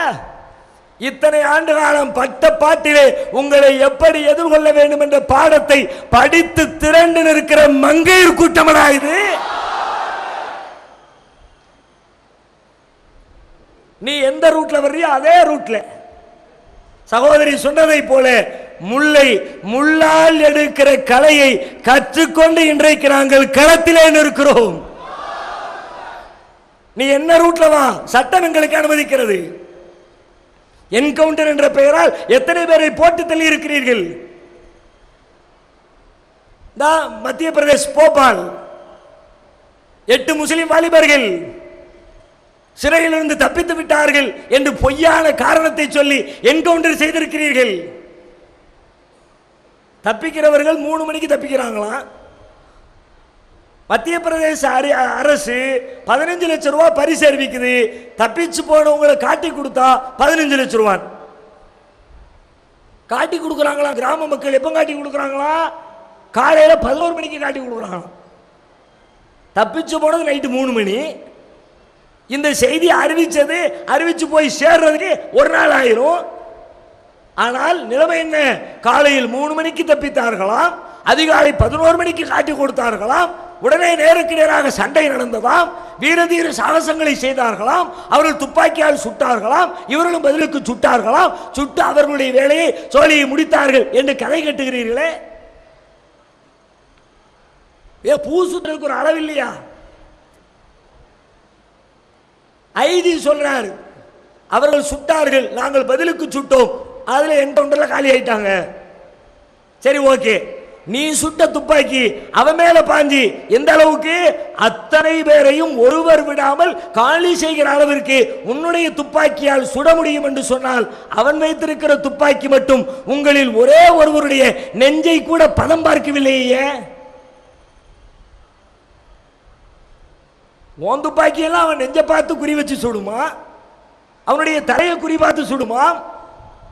இத்தனை ஆண்டு காலம் பட்ட பாட்டிலே உங்களை எப்படி எதிர்கொள்ள வேண்டும் என்ற பாடத்தை படித்து திரண்டு நிற்கிற மங்கையர் கூட்டமடா இது. நீ எந்த ரூட்ல வர்றியோ அதே ரூட்ல சகோதரி சொன்னதை போல முல்லை முள்ளால் எடுக்கிற கலையை கற்றுக்கொண்டு இன்றைக்கு நாங்கள் களத்திலே நிற்கிறோம். நீ என்ன ரூட்ல வா, சட்டம் எங்களுக்கு அனுமதிக்கிறது. என்கவுண்டர் என்ற பெயரால் எத்தனை பேரை போட்டு தள்ளி இருக்கிறீர்கள்? மத்திய பிரதேஷ் போபால் 8 முஸ்லிம் வாலிபர்கள் சிறையிலிருந்து தப்பித்து விட்டார்கள் என்று பொய்யான காரணத்தை சொல்லி என்கவுண்டர் செய்திருக்கிறீர்கள். தப்பிக்கிறவர்கள் 3 மணிக்கு தப்பிக்கிறாங்களாம். மத்திய பிரதேச அரசு 15 லட்சம் ரூபாய் பரிசு அறிவிக்குது. தப்பிச்சு போனவங்களை காட்டி கொடுத்தா 15 லட்சம் ரூபாய் காட்டி கொடுக்குறாங்களா? கிராம மக்கள் எப்ப காட்டி கொடுக்குறாங்களா? காலையில 11 மணிக்கு காட்டி கொடுக்குறாங்களா? தப்பிச்சு போனது நைட்டு 3 மணி. இந்த செய்தி அறிவிச்சு போய் சேர்றதுக்கு ஒரு நாள் ஆயிரும். ஆனால் நிலைமை என்ன? காலையில் 3 மணிக்கு தப்பித்தார்களாம், அதிகாலை 11 மணிக்கு காட்டி கொடுத்தார்களாம். உடனே நேருக்கு நேராக சண்டை நடந்ததாம், வீரதீர சாகசங்களை செய்தார்களாம், அவர்கள் துப்பாக்கியால் சுட்டார்களாம், இவர்களும் பதிலுக்கு சுட்டார்களாம், சுட்டு அவர்களுடைய வேலையை சோழியை முடித்தார்கள் என்று கதை கட்டுகிறீர்களே. பூசுக்கு ஒரு அளவு இல்லையா? ஐதி சொல்றாரு, அவர்கள் சுட்டார்கள், நாங்கள் பதிலுக்கு சுட்டோம், அதுல என்கவுண்டர்ல காலி ஆயிட்டாங்க. சரி, ஓகே, நீ சுட்ட துப்பாக்கி அவன் மேல பாஞ்சி எந்த அளவுக்கு? அத்தனை பேரையும் ஒருவர் விடாமல் காலி செய்கிற அளவிற்கு உன்னுடைய துப்பாக்கியால் சுட முடியும் என்று சொன்னால், அவன் வைத்திருக்கிற துப்பாக்கி மட்டும் உங்களில் ஒரே ஒருவருடைய நெஞ்சை கூட பதம் பார்க்கவில்லையே. உன் துப்பாக்கி எல்லாம் அவன் நெஞ்சை பார்த்து குறி வச்சு சுடுமா? அவனுடைய தலையை குறி பார்த்து சுடுமாம்,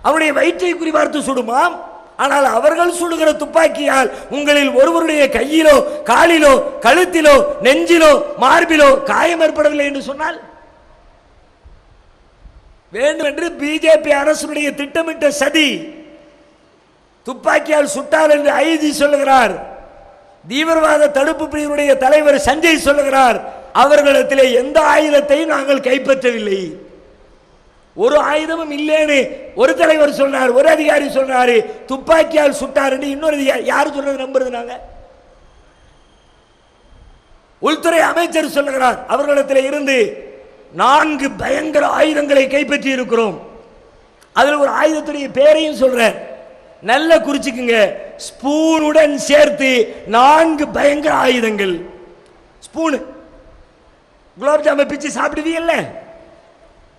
அவனுடைய வயிற்றை குறி பார்த்து சுடுமாம். ஆனால் அவர்கள் சுடுகிற துப்பாக்கியால் உங்களில் ஒருவருடைய கையிலோ காலிலோ கழுத்திலோ நெஞ்சிலோ மார்பிலோ காயம் ஏற்படவில்லை என்று சொன்னால், வேண்டும் என்று பிஜேபி அரசுடைய திட்டமிட்ட சதி. துப்பாக்கியால் சுட்டார் என்று ஐஜி சொல்லுகிறார். தீவிரவாத தடுப்பு பிரிவினுடைய தலைவர் சஞ்சய் சொல்லுகிறார், அவர்களிடத்திலே எந்த ஆயுதத்தையும் நாங்கள் கைப்பற்றவில்லை, ஒரு ஆயுதமும் இல்லைன்னு ஒரு தலைவர் சொன்னார், ஒரு அதிகாரி சொன்னாரு. துப்பாக்கியால் சுட்டார் என்று இன்னொரு யாரு சொல்றது நம்புறது? நாங்க உள்துறை அமைச்சர் சொல்லுகிறார், அவர்களிடத்தில் இருந்து 4 பயங்கர ஆயுதங்களை கைப்பற்றி இருக்கிறோம். அதில் ஒரு ஆயுதத்துடைய பேரையும் சொல்ற, நல்ல குறிச்சுக்குங்க, ஸ்பூனுடன் சேர்த்து 4 பயங்கர ஆயுதங்கள். ஸ்பூனு குலாப் ஜாம பிச்சு சாப்பிடுவீங்கல்ல,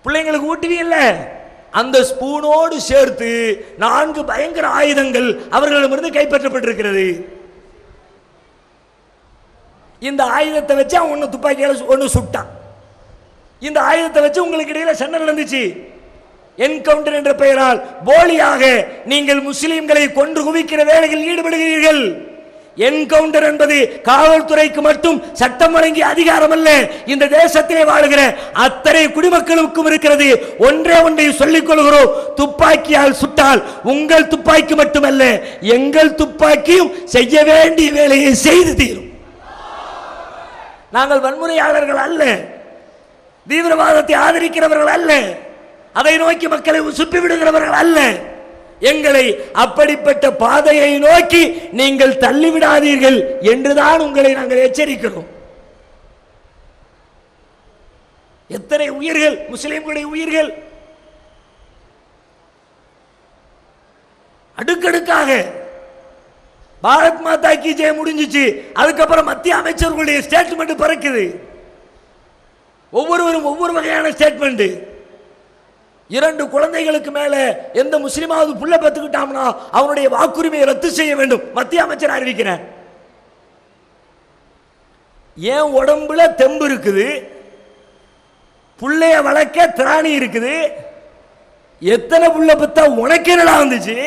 பிள்ளைங்களுக்கு ஊட்டுவீங்கல்ல, அந்த ஸ்பூனோடு சேர்த்து 4 பயங்கர ஆயுதங்கள் அவர்களிடமிருந்து கைப்பற்றப்பட்டிருக்கிறது. இந்த ஆயுதத்தை வச்சு அவன் ஒன்னு துப்பாக்கியால ஒன்னு சுட்டான். இந்த ஆயுதத்தை வச்சு உங்களுக்கு இடையில சண்டை நடந்துச்சு. என்கவுண்டர் என்ற பெயரால் போலியாக நீங்கள் முஸ்லிம்களை கொன்று குவிக்கிற வேலையில் ஈடுபடுகிறீர்கள். என்கவுண்டர் என்பது காவல்துறைக்கு மட்டும் சட்டம் வழங்கிய அதிகாரம் அல்ல, இந்த தேசத்திலே வாழுகிற அத்தனை குடிமக்களுக்கும் இருக்கிறது. ஒன்றே ஒன்றை சொல்லிக் கொள்கிறோம், துப்பாக்கியால் சுட்டால் உங்கள் துப்பாக்கி மட்டுமல்ல, எங்கள் துப்பாக்கியும் செய்ய வேண்டிய வேலையை செய்து தீரும். நாங்கள் வன்முறையாளர்கள் அல்ல, தீவிரவாதத்தை ஆதரிக்கிறவர்கள் அல்ல, அதை நோக்கி மக்களை சுப்பி விடுகிறவர்கள் அல்ல. எங்களை அப்படிப்பட்ட பாதையை நோக்கி நீங்கள் தள்ளிவிடாதீர்கள் என்றுதான் உங்களை நாங்கள் எச்சரிக்கிறோம். எத்தனை உயிர்கள், முஸ்லிம்களுடைய உயிர்கள் அடுக்கடுக்காக. பாரத் மாதா கி ஜெய் முடிஞ்சிச்சு, அதுக்கப்புறம் மத்திய அமைச்சர்களுடைய ஸ்டேட்மெண்ட் பறக்குது. ஒவ்வொருவரும் ஒவ்வொரு வகையான ஸ்டேட்மெண்ட். 2 குழந்தைகளுக்கு மேல எந்த முஸ்லிமாவது புள்ள பெற்றுக்கிட்டாம்னா அவனுடைய வாக்குரிமையை ரத்து செய்ய வேண்டும், மத்திய அமைச்சர் அறிவிக்கிறார். ஏன் உடம்புல தெம்பு இருக்குது, புள்ளைய வளர்க்க திராணி இருக்குது, எத்தனை புள்ள பெத்தா உனக்கு என்னடா வந்துச்சு?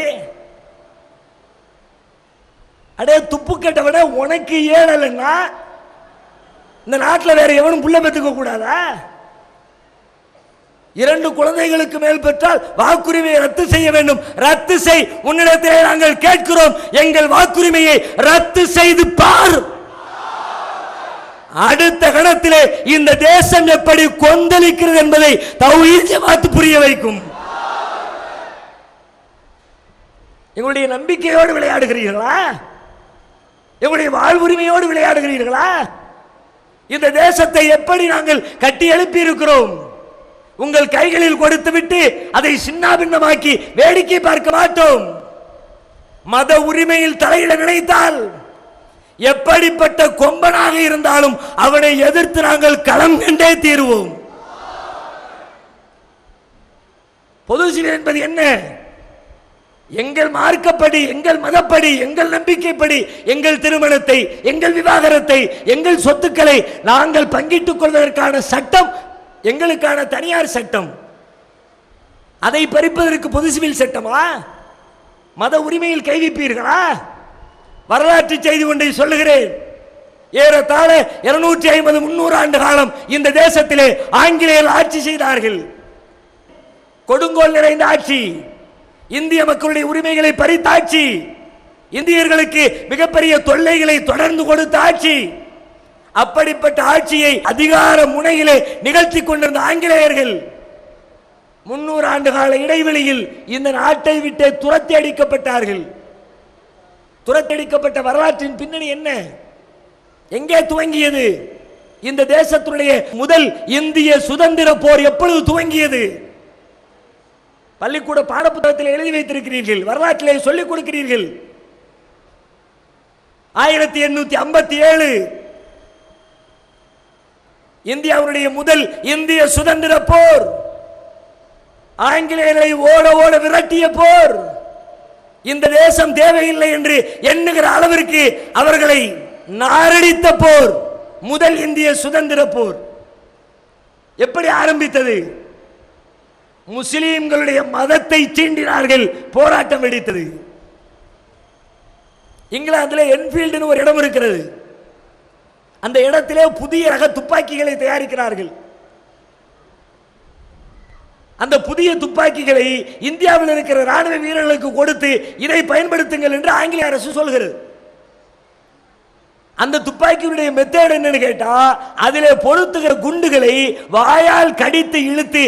அடே துப்பு கட்டவிட உனக்கு ஏழலைன்னா இந்த நாட்டில் வேற எவனும் புள்ள பெற்றுக்க கூடாதா? 2 குழந்தைகளுக்கு மேல் பெற்றால் வாக்குரிமையை ரத்து செய்ய வேண்டும். ரத்து செய், உன்னிடத்திலே நாங்கள் கேட்கிறோம், எங்கள் வாக்குரிமையை ரத்து செய்து பார். அடுத்த கணத்திலே இந்த தேசம் எப்படி கொந்தளிக்கிறது என்பதை தௌஹீத் ஜமாத் புரிய வைக்கும். எங்களுடைய நம்பிக்கையோடு விளையாடுகிறீர்களா? எங்களுடைய வாழ்வுரிமையோடு விளையாடுகிறீர்களா? இந்த தேசத்தை எப்படி நாங்கள் கட்டி எழுப்பி இருக்கிறோம்? உங்கள் கைகளில் கொடுத்து விட்டு அதை சின்னாபின்னமாக்கி வேடிக்கை பார்க்க மாட்டோம். மத உரிமையில் தலையிட நினைத்தால் எப்படிப்பட்ட கொம்பனாக இருந்தாலும் அவனை எதிர்த்து நாங்கள் களம் கண்டே தீருவோம். பொது சிவில் என்பது என்ன? எங்கள் மார்க்கப்படி, எங்கள் மதப்படி, எங்கள் நம்பிக்கைப்படி எங்கள் திருமணத்தை, எங்கள் விவாகரத்தை, எங்கள் சொத்துக்களை நாங்கள் பங்கிட்டுக் கொள்வதற்கான சட்டம் எங்களுக்கான தனியார் சட்டம். அதை பறிப்பதற்கு பொது சிவில் சட்டமா? மத உரிமையில் கை வைப்பீர்களா? வரலாற்று செய்தி ஒன்றை சொல்லுகிறேன். ஏறத்தாழ 250-300 ஆண்டு காலம் இந்த தேசத்திலே ஆங்கிலேயர்கள் ஆட்சி செய்தார்கள். கொடுங்கோல் நிறைந்த ஆட்சி, இந்திய மக்களுடைய உரிமைகளை பறித்த ஆட்சி, இந்தியர்களுக்கு மிகப்பெரிய தொல்லைகளை தொடர்ந்து கொடுத்த ஆட்சி. அப்படிப்பட்ட ஆட்சியை அதிகார முனையிலே நிகழ்த்தி கொண்டிருந்த ஆங்கிலேயர்கள் 300 ஆண்டு கால இடைவெளியில் இந்த நாட்டை விட்டு துரத்தி அடிக்கப்பட்டார்கள். துரத்தி அடிக்கப்பட்ட வரலாற்றின் பின்னணி என்ன? எங்கே துவங்கியது? இந்த தேசத்துடைய முதல் இந்திய சுதந்திர போர் எப்பொழுது துவங்கியது? பள்ளிக்கூட பாடப்புத்தகத்தில் எழுதி வைத்திருக்கிறீர்கள், வரலாற்றிலே சொல்லிக் கொடுக்கிறீர்கள். 1857 இந்தியாவுடைய முதல் இந்திய சுதந்திர போர், ஆங்கிலேயர்களை ஓட ஓட விரட்டிய போர். இந்த தேசம் தேவையில்லை என்று எண்ணுகிற அளவிற்கு அவர்களை நாரடித்த போர், முதல் இந்திய சுதந்திர போர். எப்படி ஆரம்பித்தது? முஸ்லிம்களுடைய மதத்தை சீண்டினார்கள், போராட்டம் வெடித்தது. இங்கிலாந்தில் என்ஃபீல்டு ஒரு இடம் இருக்கிறது. அந்த இடத்திலே புதிய ரக துப்பாக்கிகளை தயாரிக்கிறார்கள். அந்த புதிய துப்பாக்கிகளை இந்தியாவில் இருக்கிற ராணுவ வீரர்களுக்கு கொடுத்து இதை பயன்படுத்துங்கள் என்று ஆங்கிலேய அரசு சொல்கிறது. அந்த துப்பாக்கியுடைய மெத்தட் என்னன்னு கேட்டா, அதிலே பொருத்துகிற குண்டுகளை வாயால் கடித்து இழுத்து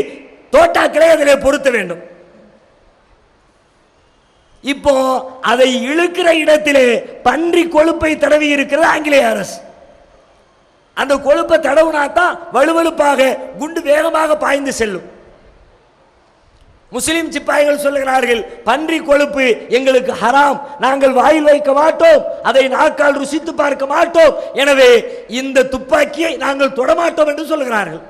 தோட்டாக்களை அதிலே பொருத்த வேண்டும். இப்போ அதை இழுக்கிற இடத்திலே பன்றி கொழுப்பை தடவி இருக்கிறது ஆங்கிலேய அரசு. அந்த கொழுப்பை தடவுனாத்தான் வலுவழுப்பாக குண்டு வேகமாக பாய்ந்து செல்லும். முஸ்லிம் சிப்பாய்கள் சொல்லுகிறார்கள், பன்றி கொழுப்பு எங்களுக்கு ஹராம், நாங்கள் வாயில் வைக்க மாட்டோம், அதை நாக்கால் ருசித்து பார்க்க மாட்டோம், எனவே இந்த துப்பாக்கியை நாங்கள் தொடமாட்டோம் என்று சொல்லுகிறார்கள்.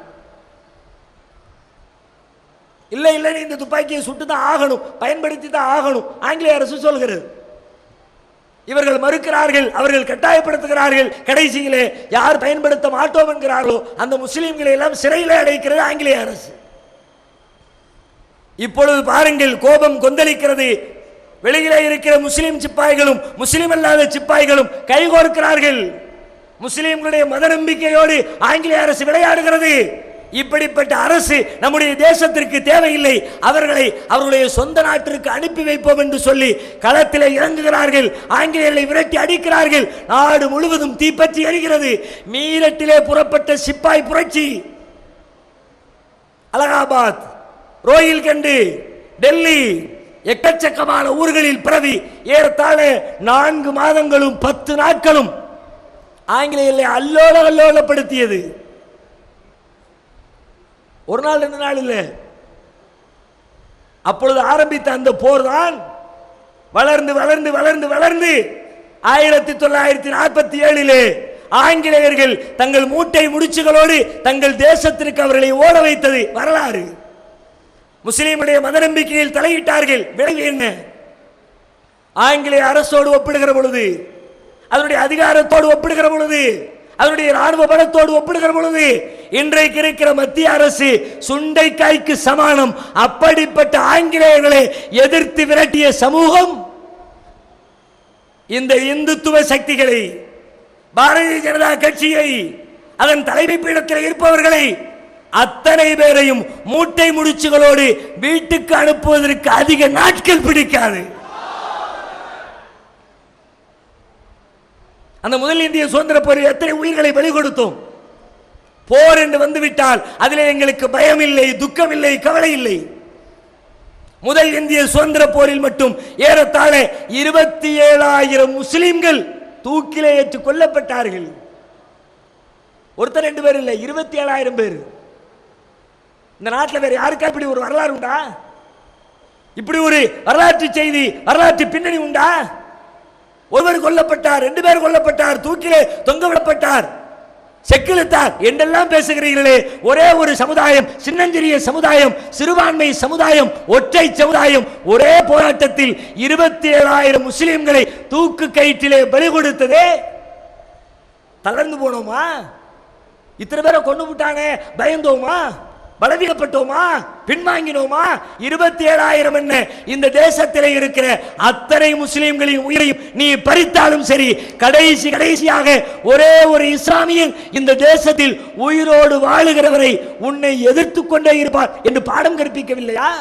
இல்லை இல்லை, இந்த துப்பாக்கியை சுட்டு தான் ஆகணும், பயன்படுத்தி தான் ஆகணும் ஆங்கிலேய அரசு சொல்கிறது. இவர்கள் மறுக்கிறார்கள், அவர்கள் கட்டாயப்படுத்துகிறார்கள். கடைசியிலே யார் பயன்படுத்த மாட்டோம் என்கிறார்களோ அந்த முஸ்லிம்களை எல்லாம் சிறையில் அடைக்கிறது ஆங்கிலேய அரசு. இப்பொழுது பாருங்கள், கோபம் கொந்தளிக்கிறது. வெளியிலே இருக்கிற முஸ்லிம் சிப்பாய்களும் முஸ்லிம் அல்லாத சிப்பாய்களும் கைகோர்க்கிறார்கள். முஸ்லிம்களுடைய மத நம்பிக்கையோடு ஆங்கிலேய அரசு விளையாடுகிறது. இப்படிப்பட்ட அரசு நம்முடைய தேசத்திற்கு தேவையில்லை, அவர்களை அவருடைய சொந்த நாட்டிற்கு அனுப்பி வைப்போம் என்று சொல்லி களத்திலே இறங்குகிறார்கள். ஆங்கிலேயர்களை விரட்டி அடிக்கிறார்கள். நாடு முழுவதும் தீப்பற்றி எரிகிறது. மீரட்டிலே புறப்பட்ட சிப்பாய் புரட்சி அலகாபாத், ரோஹில்கண்டு, டெல்லி, எக்கச்சக்கமான ஊர்களில் பரவி ஏறத்தாழ 4 மாதங்களும் 10 நாட்களும் ஆங்கிலேயர்களை அல்லோல அல்லோலப்படுத்தியது. ஒரு நாள் 2 நாள் இல்லை. அப்பொழுது ஆரம்பித்த அந்த போர் தான் வளர்ந்து வளர்ந்து வளர்ந்து வளர்ந்து 1947 ஆங்கிலேயர்கள் தங்கள் மூட்டை முடிச்சுகளோடு தங்கள் தேசத்திற்கு அவர்களை ஓட வைத்தது வரலாறு. முஸ்லிமுடைய மத நம்பிக்கையில் தலையிட்டார்கள். விளைவு என்ன? ஆங்கிலேய அரசோடு ஒப்பிடுகிற பொழுது, அதனுடைய அதிகாரத்தோடு ஒப்பிடுகிற பொழுது, அதனுடைய ராணுவ பலத்தோடு ஒப்பிடுகிற பொழுது இன்றைக்கு இருக்கிற மத்திய அரசு சுண்டைக்காய்க்கு சமானம். அப்படிப்பட்ட ஆங்கிலேயர்களை எதிர்த்து விரட்டிய சமூகம் இந்த இந்துத்துவ சக்திகளை, பாரதிய ஜனதா கட்சியை, அதன் தலைமை பீடத்தில் இருப்பவர்களை அத்தனை பேரையும் மூட்டை முடிச்சுகளோடு வீட்டுக்கு அனுப்புவதற்கு அதிக நாட்கள் பிடிக்காது. அந்த முதல் இந்திய சுதந்திர போரில் எத்தனை உயிர்களை பலி கொடுத்தோம். போர் என்று வந்துவிட்டால் அதிலே எங்களுக்கு பயம் இல்லை, துக்கம் இல்லை, கவலை இல்லை. முதல் இந்திய சுதந்திர போரில் மட்டும் ஏறத்தாழ 27,000 முஸ்லிம்கள் தூக்கிலே ஏற்றுக் கொல்லப்பட்டார்கள். ஒருத்தர் 2 பேர் இல்லை, 27,000 பேர். இந்த நாட்டில் வேற யாருக்கா இப்படி ஒரு வரலாறு உண்டா? இப்படி ஒரு வரலாற்று செய்தி, வரலாற்று பின்னணி உண்டா? ஒருவர் கொல்லப்பட்டார், 2 பேர் கொல்லப்பட்டார், தூக்கிலே தொங்க விடப்பட்டார். செக்குலத்தார் என்றெல்லாம் பேசுகிறீர்களே, ஒரே ஒரு சமுதாயம், சின்னஞ்சிறிய சமுதாயம், சிறுபான்மை சமுதாயம், ஒற்றை சமுதாயம் ஒரே போராட்டத்தில் 27,000 முஸ்லிம்களை தூக்கு கயிற்றிலே பலி கொடுத்ததே. தளர்ந்து போனோமா? இத்தனை பேரை கொண்டு விட்டானே பயந்தோமா? பலவீனப்பட்டோமா? பின்வாங்கினோமா? 27,000 என்ன, இந்த தேசத்திலே இருக்கிற அத்தனை முஸ்லிம்களின் உயிரையும் நீ பறித்தாலும் சரி, கடைசியாக ஒரே ஒரு இஸ்லாமியன் இந்த தேசத்தில் உயிரோடு வாழுகிறவரை உன்னை எதிர்த்து கொண்டே இருப்பார் என்று பாடம் கற்பிக்கவில்லையா?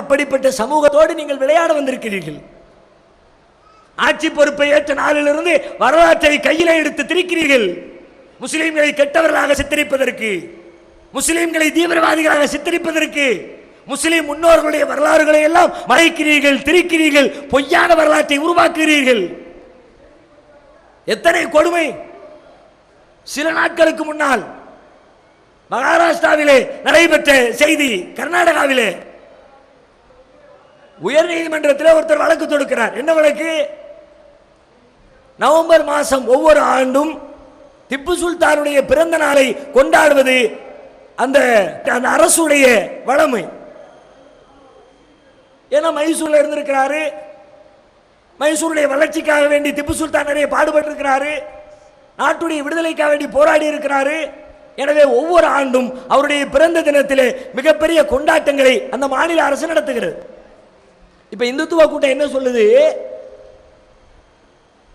அப்படிப்பட்ட சமூகத்தோடு நீங்கள் விளையாட வந்திருக்கிறீர்கள். ஆட்சி பொறுப்பை ஏற்ற நாளிலிருந்து வரலாற்றை கையிலே எடுத்து திரிக்கிறீர்கள். முஸ்லிம்களை கெட்டவர்களாக சித்தரிப்பதற்கு, முஸ்லிம்களை தீவிரவாதிகளாக சித்தரிப்பதற்கு, முஸ்லிம் முன்னோர்களுடைய வரலாறுகளை எல்லாம் மறைக்கிறீர்கள், திரிக்கிறீர்கள், பொய்யான வரலாற்றை உருவாக்குகிறீர்கள். எத்தனை கொடுமை! சில நாட்களுக்கு முன்னால் மகாராஷ்டிராவிலே நடைபெற்ற செய்தி. கர்நாடகாவிலே உயர் நீதிமன்றத்தில் ஒருத்தர் வழக்கு தொடுக்கிறார். என்ன வழக்கு? நவம்பர் மாதம் ஒவ்வொரு ஆண்டும் திப்பு சுல்தானுடைய பிறந்த நாளை கொண்டாடுவது அந்த அரசுடைய வழமை. ஏன்னா மைசூர்ல இருந்திருக்கிறாரு, மைசூருடைய வளர்ச்சிக்காக வேண்டி திப்பு சுல்தான் நிறைய பாடுபட்டு இருக்கிறாரு, நாட்டுடைய விடுதலைக்காக வேண்டி போராடி இருக்கிறாரு. எனவே ஒவ்வொரு ஆண்டும் அவருடைய பிறந்த தினத்திலே மிகப்பெரிய கொண்டாட்டங்களை அந்த மாநில அரசு நடத்துகிறது. இப்ப இந்துத்துவ கூட்டம் என்ன சொல்லுது?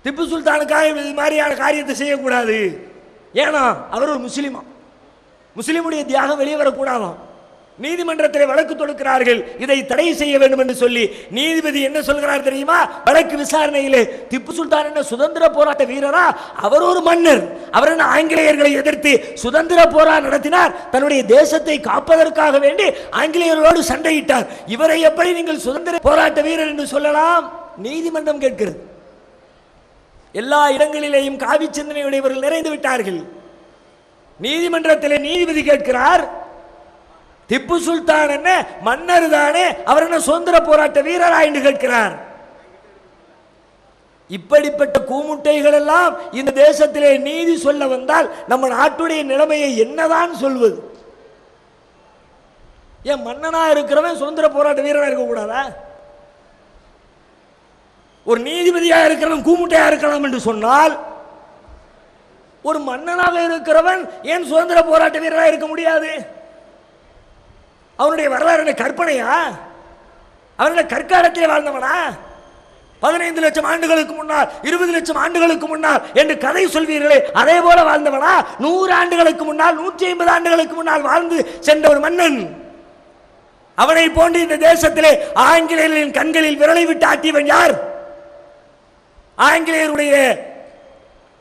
திப்பு சுல்தானுக்காக இது மாதிரியான காரியத்தை செய்யக்கூடாது. ஏன்னா அவர் ஒரு முஸ்லிமா, முஸ்லிமுடைய தியாகம் வெளியே வரக்கூடாதாம். நீதிமன்றத்தில் வழக்கு தொடுக்கிறார்கள், இதை தடை செய்ய வேண்டும் என்று சொல்லி. நீதிபதி என்ன சொல்கிறார் தெரியுமா? வழக்கு விசாரணையிலே திப்பு சுல்தான் என்ன சுதந்திர போராட்ட வீரரா? அவர் ஒரு மன்னர். அவர் என்ன ஆங்கிலேயர்களை எதிர்த்து சுதந்திர போராட்டம் நடத்தினார், தன்னுடைய தேசத்தை காப்பதற்காக வேண்டி ஆங்கிலேயர்களோடு சண்டையிட்டார். இவரை எப்படி நீங்கள் சுதந்திர போராட்ட வீரர் என்று சொல்லலாம்? நீதிமன்றம் கேட்கிறது. எல்லா இடங்களிலேயும் காவி சிந்தனையுடையவர்கள் நிறைந்து விட்டார்கள். நீதிமன்றத்தில் நீதிபதி கேட்கிறார், திப்பு சுல்தான் என்ன மன்னர் தானே, அவர் என்ன சுதந்திர போராட்ட வீரரா என்று கேட்கிறார். இப்படிப்பட்ட கூமுட்டைகள் எல்லாம் இந்த தேசத்திலே நீதி சொல்ல வந்தால் நம்ம நாட்டுடைய நிலைமையை என்னதான் சொல்வது? ஏன் மன்னனா இருக்கிறவன் சுதந்திர போராட்ட வீரரா இருக்க கூடாதா? ஒரு நீதிபதியாக இருக்கிறவன் கூமுட்டையா இருக்கலாம் என்று சொன்னால், ஒரு மன்னனாக இருக்கிறவன் ஏன் சுதந்திர போராட்ட வீரராக இருக்க முடியாது? அவனுடைய வரலாறு கற்பனையா? அவனுடைய கற்காலத்தில் வாழ்ந்தவனா? 15 லட்சம் ஆண்டுகளுக்கு முன்னால், 20 லட்சம் ஆண்டுகளுக்கு முன்னால் என்று கதை சொல்வீர்களே, அதே போல வாழ்ந்தவனா? 100 ஆண்டுகளுக்கு முன்னால், 150 ஆண்டுகளுக்கு முன்னால் வாழ்ந்து சென்ற ஒரு மன்னன். அவனை போன்று இந்த தேசத்திலே ஆங்கிலேயர்களின் கண்களில் விரலை விட்டு ஆட்டியவன் யார்? ஆங்கிலேயருடைய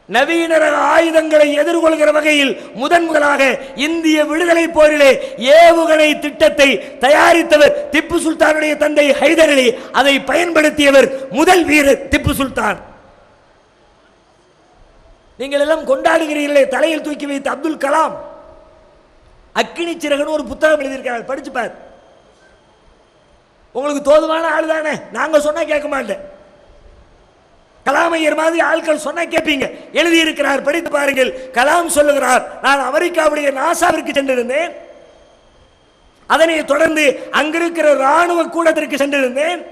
நவீன ஆயுதங்களை எதிர்கொள்கிற வகையில் முதலாக இந்திய விடுதலை போரிலே ஏவுகணை திட்டத்தை தயாரித்தவர் திப்பு சுல்தானுடைய தந்தை ஹைதர் அலி. அதை பயன்படுத்தியவர் முதல் வீரர் திப்பு சுல்தான். நீங்கள் எல்லாம் கொண்டாடுகிறீர்களே, தலையில் தூக்கி வைத்த அப்துல் கலாம் அக்கினி சிறகுன்னு ஒரு புத்தகம் எழுதியிருக்கிறார், படிச்சு பார். உங்களுக்கு தோதுவான ஆள் தானே, நாங்க சொன்னா கேட்க மாட்டேன். கலாமையர் மாதிரி ஆட்கள் சொன்னா கேட்பீங்க. எழுதி இருக்கிறார், படித்து பாருங்கள். கலாம் சொல்லுகிறார், நான் அமெரிக்காவுடைய நாசாவிற்கு சென்றிருந்தேன், அதனை தொடர்ந்து அங்கிருக்கிற ராணுவ கூடத்திற்கு சென்றிருந்தேன்.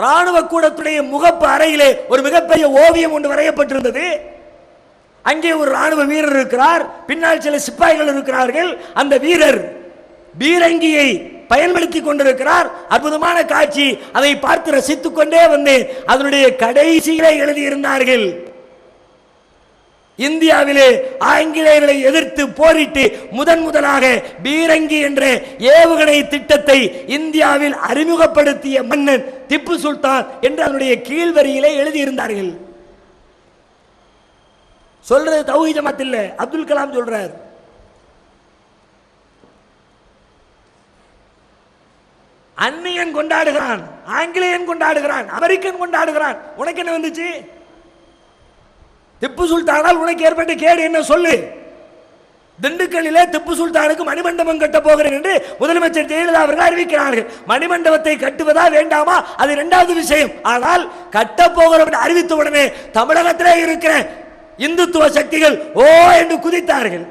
ராணுவ கூடத்துடைய முகப்பு அறையிலே ஒரு மிகப்பெரிய ஓவியம் ஒன்று வரையப்பட்டிருந்தது. அங்கே ஒரு ராணுவ வீரர் இருக்கிறார், பின்னால் சில சிப்பாய்கள் இருக்கிறார்கள். அந்த வீரர் பீரங்கியை பயன்படுத்திக் கொண்டிருக்கிறார். அற்புதமான காட்சி. அதை பார்த்து ரசித்துக் கொண்டே வந்தேன். அதனுடைய கடைசியிலே எழுதியிருந்தார்கள், இந்தியாவிலே ஆங்கிலேயர்களை எதிர்த்து போரிட்டு முதலாக பீரங்கி என்ற ஏவுகணை திட்டத்தை இந்தியாவில் அறிமுகப்படுத்திய மன்னன் திப்பு சுல்தான் என்று அதனுடைய கீழ்வரியிலே எழுதியிருந்தார்கள். சொல்றது தௌஹீத் ஜமாத் இல்ல, அப்துல் கலாம் சொல்றார். அந்நியன் கொண்டாடுகிறான், ஆங்கிலேயன் கொண்டாடுகிறான், அமெரிக்கன் கொண்டாடுகிறான், உனக்கு என்ன வந்துச்சு? திப்பு சுல்தானால் உனக்கு ஏற்பட்ட கேடு என்ன சொல்லு? திண்டுக்கல்லிலே திப்பு சுல்தானுக்கு மணிமண்டபம் கட்ட போகிறேன் என்று முதலமைச்சர் ஜெயலலிதா அவர்கள் அறிவிக்கிறார்கள். மணிமண்டபத்தை கட்டுவதா வேண்டாமா அது இரண்டாவது விஷயம். ஆனால் கட்ட போகிறோம் என்று அறிவித்த உடனே தமிழகத்திலே இருக்கிற இந்துத்துவ சக்திகள் ஓ என்று குதித்தார்கள்.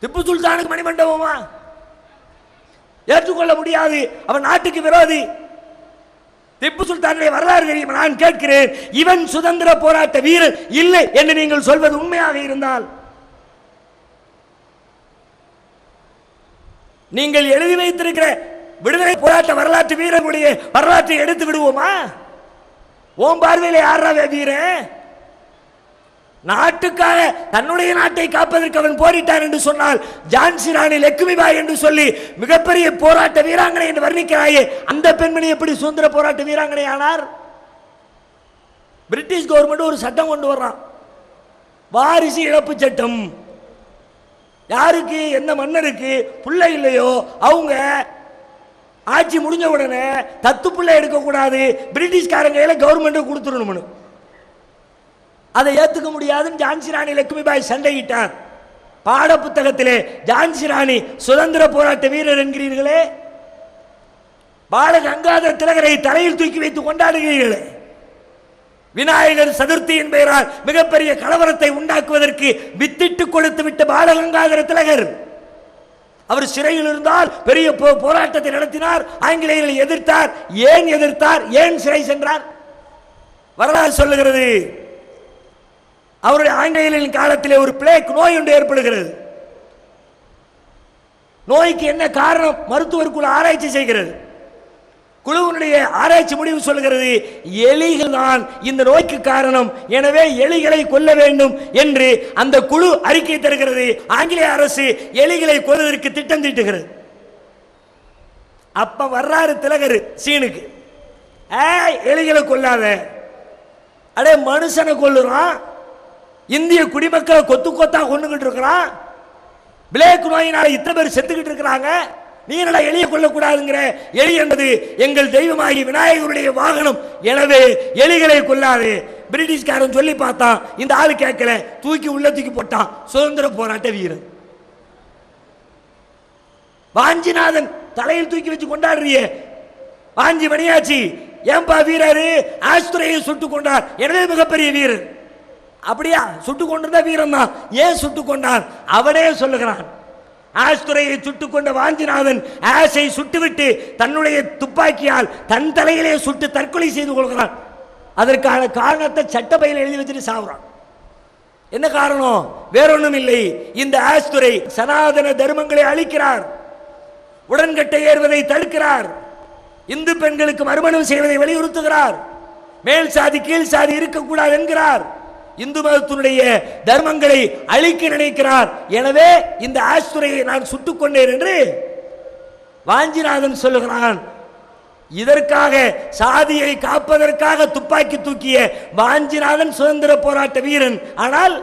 திப்பு சுல்தானுக்கு மணிமண்டபமா? ஏற்றுக்கொள்ள முடியாது. அவன் நாட்டுக்கு விரோதி. திப்பு சுல்தானுடைய வரலாறு தெரியும். நான் கேட்கிறேன், இவன் சுதந்திர போராட்ட வீரர் இல்லை என்று நீங்கள் சொல்வது உண்மையாக இருந்தால் நீங்கள் எழுதி வைத்திருக்கிற விடுதலை போராட்ட வரலாற்று வீரர்களுடைய வரலாற்றை எடுத்து விடுவோமா? ஓம் பார்வையிலே யாரா வீரன்? நாட்டுக்காக தன்னுடைய நாட்டை காப்பதற்கு அவன் போரிட்டான் என்று சொன்னால் ஜான்சி ராணி லட்சுமிபாய் என்று சொல்லி மிகப்பெரிய போராட்ட வீராங்கனை என்று வர்ணிக்கிறாயே, அந்த பெண்மணி எப்படி சுதந்திர போராட்ட வீராங்கனை ஆனார்? பிரிட்டிஷ் கவர்மெண்ட் ஒரு சட்டம் கொண்டு வர்றான், வாரிசு இழப்பு சட்டம். யாருக்கு, எந்த மன்னருக்கு பிள்ளை இல்லையோ அவங்க ஆட்சி முடிஞ்ச உடனே தத்து பிள்ளை எடுக்கக்கூடாது, பிரிட்டிஷ்காரங்க கவர்மெண்ட் கொடுத்துடணும். அதை ஏற்றுக்க முடியாதுன்னு ஜான்சி ராணி லட்சுமிபாய் சண்டையிட்டார். பாட புத்தகத்திலே ஜான்சி ராணி சுதந்திர போராட்ட வீரர் என்கிறீர்களே, பால கங்காதர திலகரை தலையில் தூக்கி வைத்து கொண்டாடுகிறீர்களே, விநாயகர் சதுர்த்தியின் பெயரால் மிகப்பெரிய கலவரத்தை உண்டாக்குவதற்கு வித்திட்டு கொடுத்து விட்ட பால கங்காதர திலகர் அவர் சிறையில் இருந்தால் பெரிய போராட்டத்தை நடத்தினார், ஆங்கிலேயர்களை எதிர்த்தார். ஏன் எதிர்த்தார்? ஏன் சிறை சென்றார்? வரலாறு சொல்லுகிறது. அவருடைய ஆங்கிலேயர்களின் காலத்திலே ஒரு பிளேக் நோய் ஒன்று ஏற்படுகிறது. நோய்க்கு என்ன காரணம்? மருத்துவர் குழு ஆராய்ச்சி செய்கிறது. குழுவினுடைய ஆராய்ச்சி முடிவு சொல்லுகிறது, எலிகள் தான் இந்த நோய்க்கு காரணம், எனவே எலிகளை கொல்ல வேண்டும் என்று அந்த குழு அறிக்கை தருகிறது. ஆங்கிலேய அரசு எலிகளை கொல்வதற்கு திட்டம் தீட்டுகிறது. அப்ப வர்றாரு திலகர் சீனுக்கு, எலிகளை கொல்லாத, அடே மனுஷனை கொல்லுறான், இந்திய குடிமக்களை கொத்து கொத்தா கொண்டுகிட்டு இருக்கிறான், பிளேக் நோயினால இத்தனை பேர் செத்துக்கிட்டு இருக்கிறாங்க, நீ என்னடா எலியை கொல்லக்கூடாதுங்கிற? எலி என்பது எங்கள் தெய்வமாகி விநாயகருடைய வாகனம், எனவே எலிகளை கொல்லாது. பிரிட்டிஷ்காரன் சொல்லி பார்த்தான், இந்த ஆளு கேட்கல, தூக்கி உள்ள தூக்கி போட்டான். சுதந்திர போராட்ட வீரர் வாஞ்சிநாதன் தலையில் தூக்கி வச்சு கொண்டாடுறிய வாஞ்சி மணியாச்சி, ஏன்பா வீரரு? ஆஸ்துரையை சுட்டு கொண்டார், எனவே மிகப்பெரிய வீரர். அப்படியா? சுட்டு கொண்டிருந்த வீரம் தான். ஏன் சுட்டு கொண்டான்? அவனே சொல்லுகிறான், ஆஸ்துரையை சுட்டுக் கொண்ட வாஞ்சிநாதன் ஆசை சுட்டுவிட்டு தன்னுடைய துப்பாக்கியால் தன் தலையிலே சுட்டு தற்கொலை செய்து கொள்கிறான். அதற்கான காரணத்தை சட்டப்பையில் எழுதி வச்சுட்டு சாவுறான். என்ன காரணம்? வேறொன்றும் இல்லை, இந்த ஆஸ்துரை சனாதன தர்மங்களை அழிக்கிறார், உடன்கட்டை ஏறுவதை தடுக்கிறார், இந்து பெண்களுக்கு மறுமணம் செய்வதை வலியுறுத்துகிறார், மேல் சாதி கீழ் சாதி இருக்கக்கூடாது என்கிறார், இந்து மதத்தினுடைய தர்மங்களை அழிக்க நினைக்கிறார். எனவே இந்த ஆஸ்துரையை நான் சுட்டுக் கொண்டேன் என்று வாஞ்சிநாதன் சொல்லுகிறான். இதற்காக சாதியை காப்பதற்காக துப்பாக்கி தூக்கிய வாஞ்சிநாதன் சுதந்திர போராட்ட வீரன். ஆனால்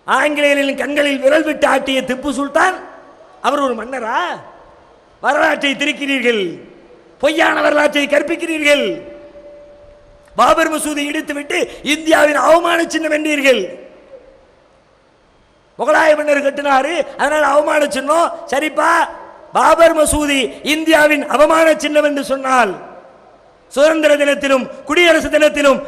ஆங்கிலேயர்களின் கண்களில் விரல் விட்டு ஆட்டிய திப்பு சுல்தான் அவர் ஒரு மன்னரா? வரலாற்றை திரிக்கிறீர்கள், பொய்யான வரலாற்றை கற்பிக்கிறீர்கள். பாபர் மசூதி இடித்து விட்டு இந்தியாவின் அவமான சின்னம் என்றீர்கள். முகலாய மன்னர் கட்டினாரு, அதனால அவமான சின்னம். சரிப்பா, பாபர் மசூதி இந்தியாவின் அவமான சின்னம் என்று சொன்னால் சுதந்திர தினத்திலும் குடியரசு தினத்திலும்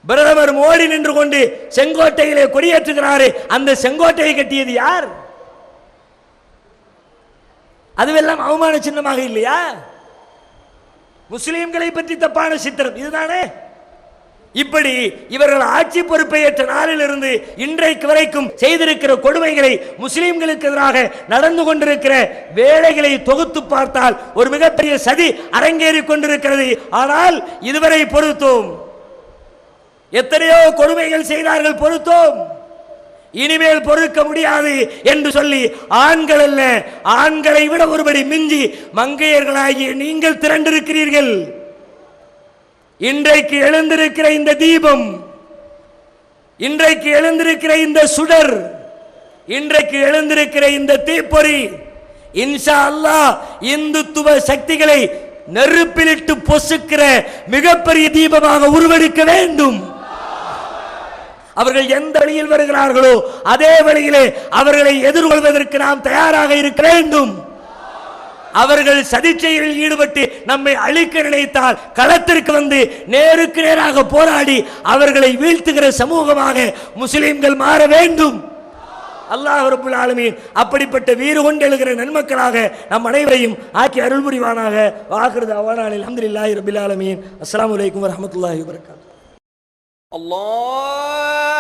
பிரதமர் மோடி நின்று கொண்டு செங்கோட்டையிலே கொடியேற்றுகிறாரே, அந்த செங்கோட்டையை கட்டியது யார்? அதுவெல்லாம் அவமான சின்னமாக இல்லையா? முஸ்லிம்களை பற்றி தப்பான சித்திரம் இதுதானே. இப்படி இவர்கள் ஆட்சி பொறுப்பை ஏற்ற நாளிலிருந்து இன்றைக்கு வரைக்கும் செய்திருக்கிற கொடுமைகளை, முஸ்லிம்களுக்கு எதிராக நடந்து கொண்டிருக்கிற வேலைகளை தொகுத்து பார்த்தால் ஒரு மிகப்பெரிய சதி அரங்கேறிக் கொண்டிருக்கிறது. ஆனால் இதுவரை பொறுத்தோம், எத்தனையோ கொடுமைகள் செய்தார்கள், பொறுத்தோம், இனிமேல் பொறுக்க முடியாது என்று சொல்லி ஆண்கள் அல்ல, ஆண்களை விட ஒருபடி மிஞ்சி மங்கையர்களாகிய நீங்கள் திரண்டிருக்கிறீர்கள். இன்றைக்கு எழுந்திருக்கிற இந்த தீபம், இன்றைக்கு எழுந்திருக்கிற இந்த சுடர், இன்றைக்கு எழுந்திருக்கிற இந்த தீப்பொறி இன்ஷா அல்லாஹ் இந்துத்துவ சக்திகளை நெருப்பிலிட்டு பொசுக்கிற மிகப்பெரிய தீபமாக உருவெடுக்க வேண்டும். அவர்கள் எந்த வழியில் வருகிறார்களோ அதே வழியிலே அவர்களை எதிர்கொள்வதற்கு நாம் தயாராக இருக்க வேண்டும். அவர்கள் சதிச்செயலில் ஈடுபட்டு நம்மை அழிக்க நினைத்தால் களத்திற்கு வந்து நேருக்கு நேராக போராடி அவர்களை வீழ்த்துகிற சமூகமாக முஸ்லிம்கள் மாற வேண்டும். அல்லாஹ் ரப்பல் ஆலமீன் அப்படிப்பட்ட வீறு கொண்டு எழுகிற நன்மக்களாக நம் அனைவரையும் ஆக்கி அருள் புரிவானாக. வாஹிரு தஅவானா அல்ஹம்துலில்லாஹி ரப்பில் ஆலமீன். அஸ்ஸலாமு அலைக்கும் வரஹ்மத்துல்லாஹி வபரகாத்துஹு. அல்லாஹ்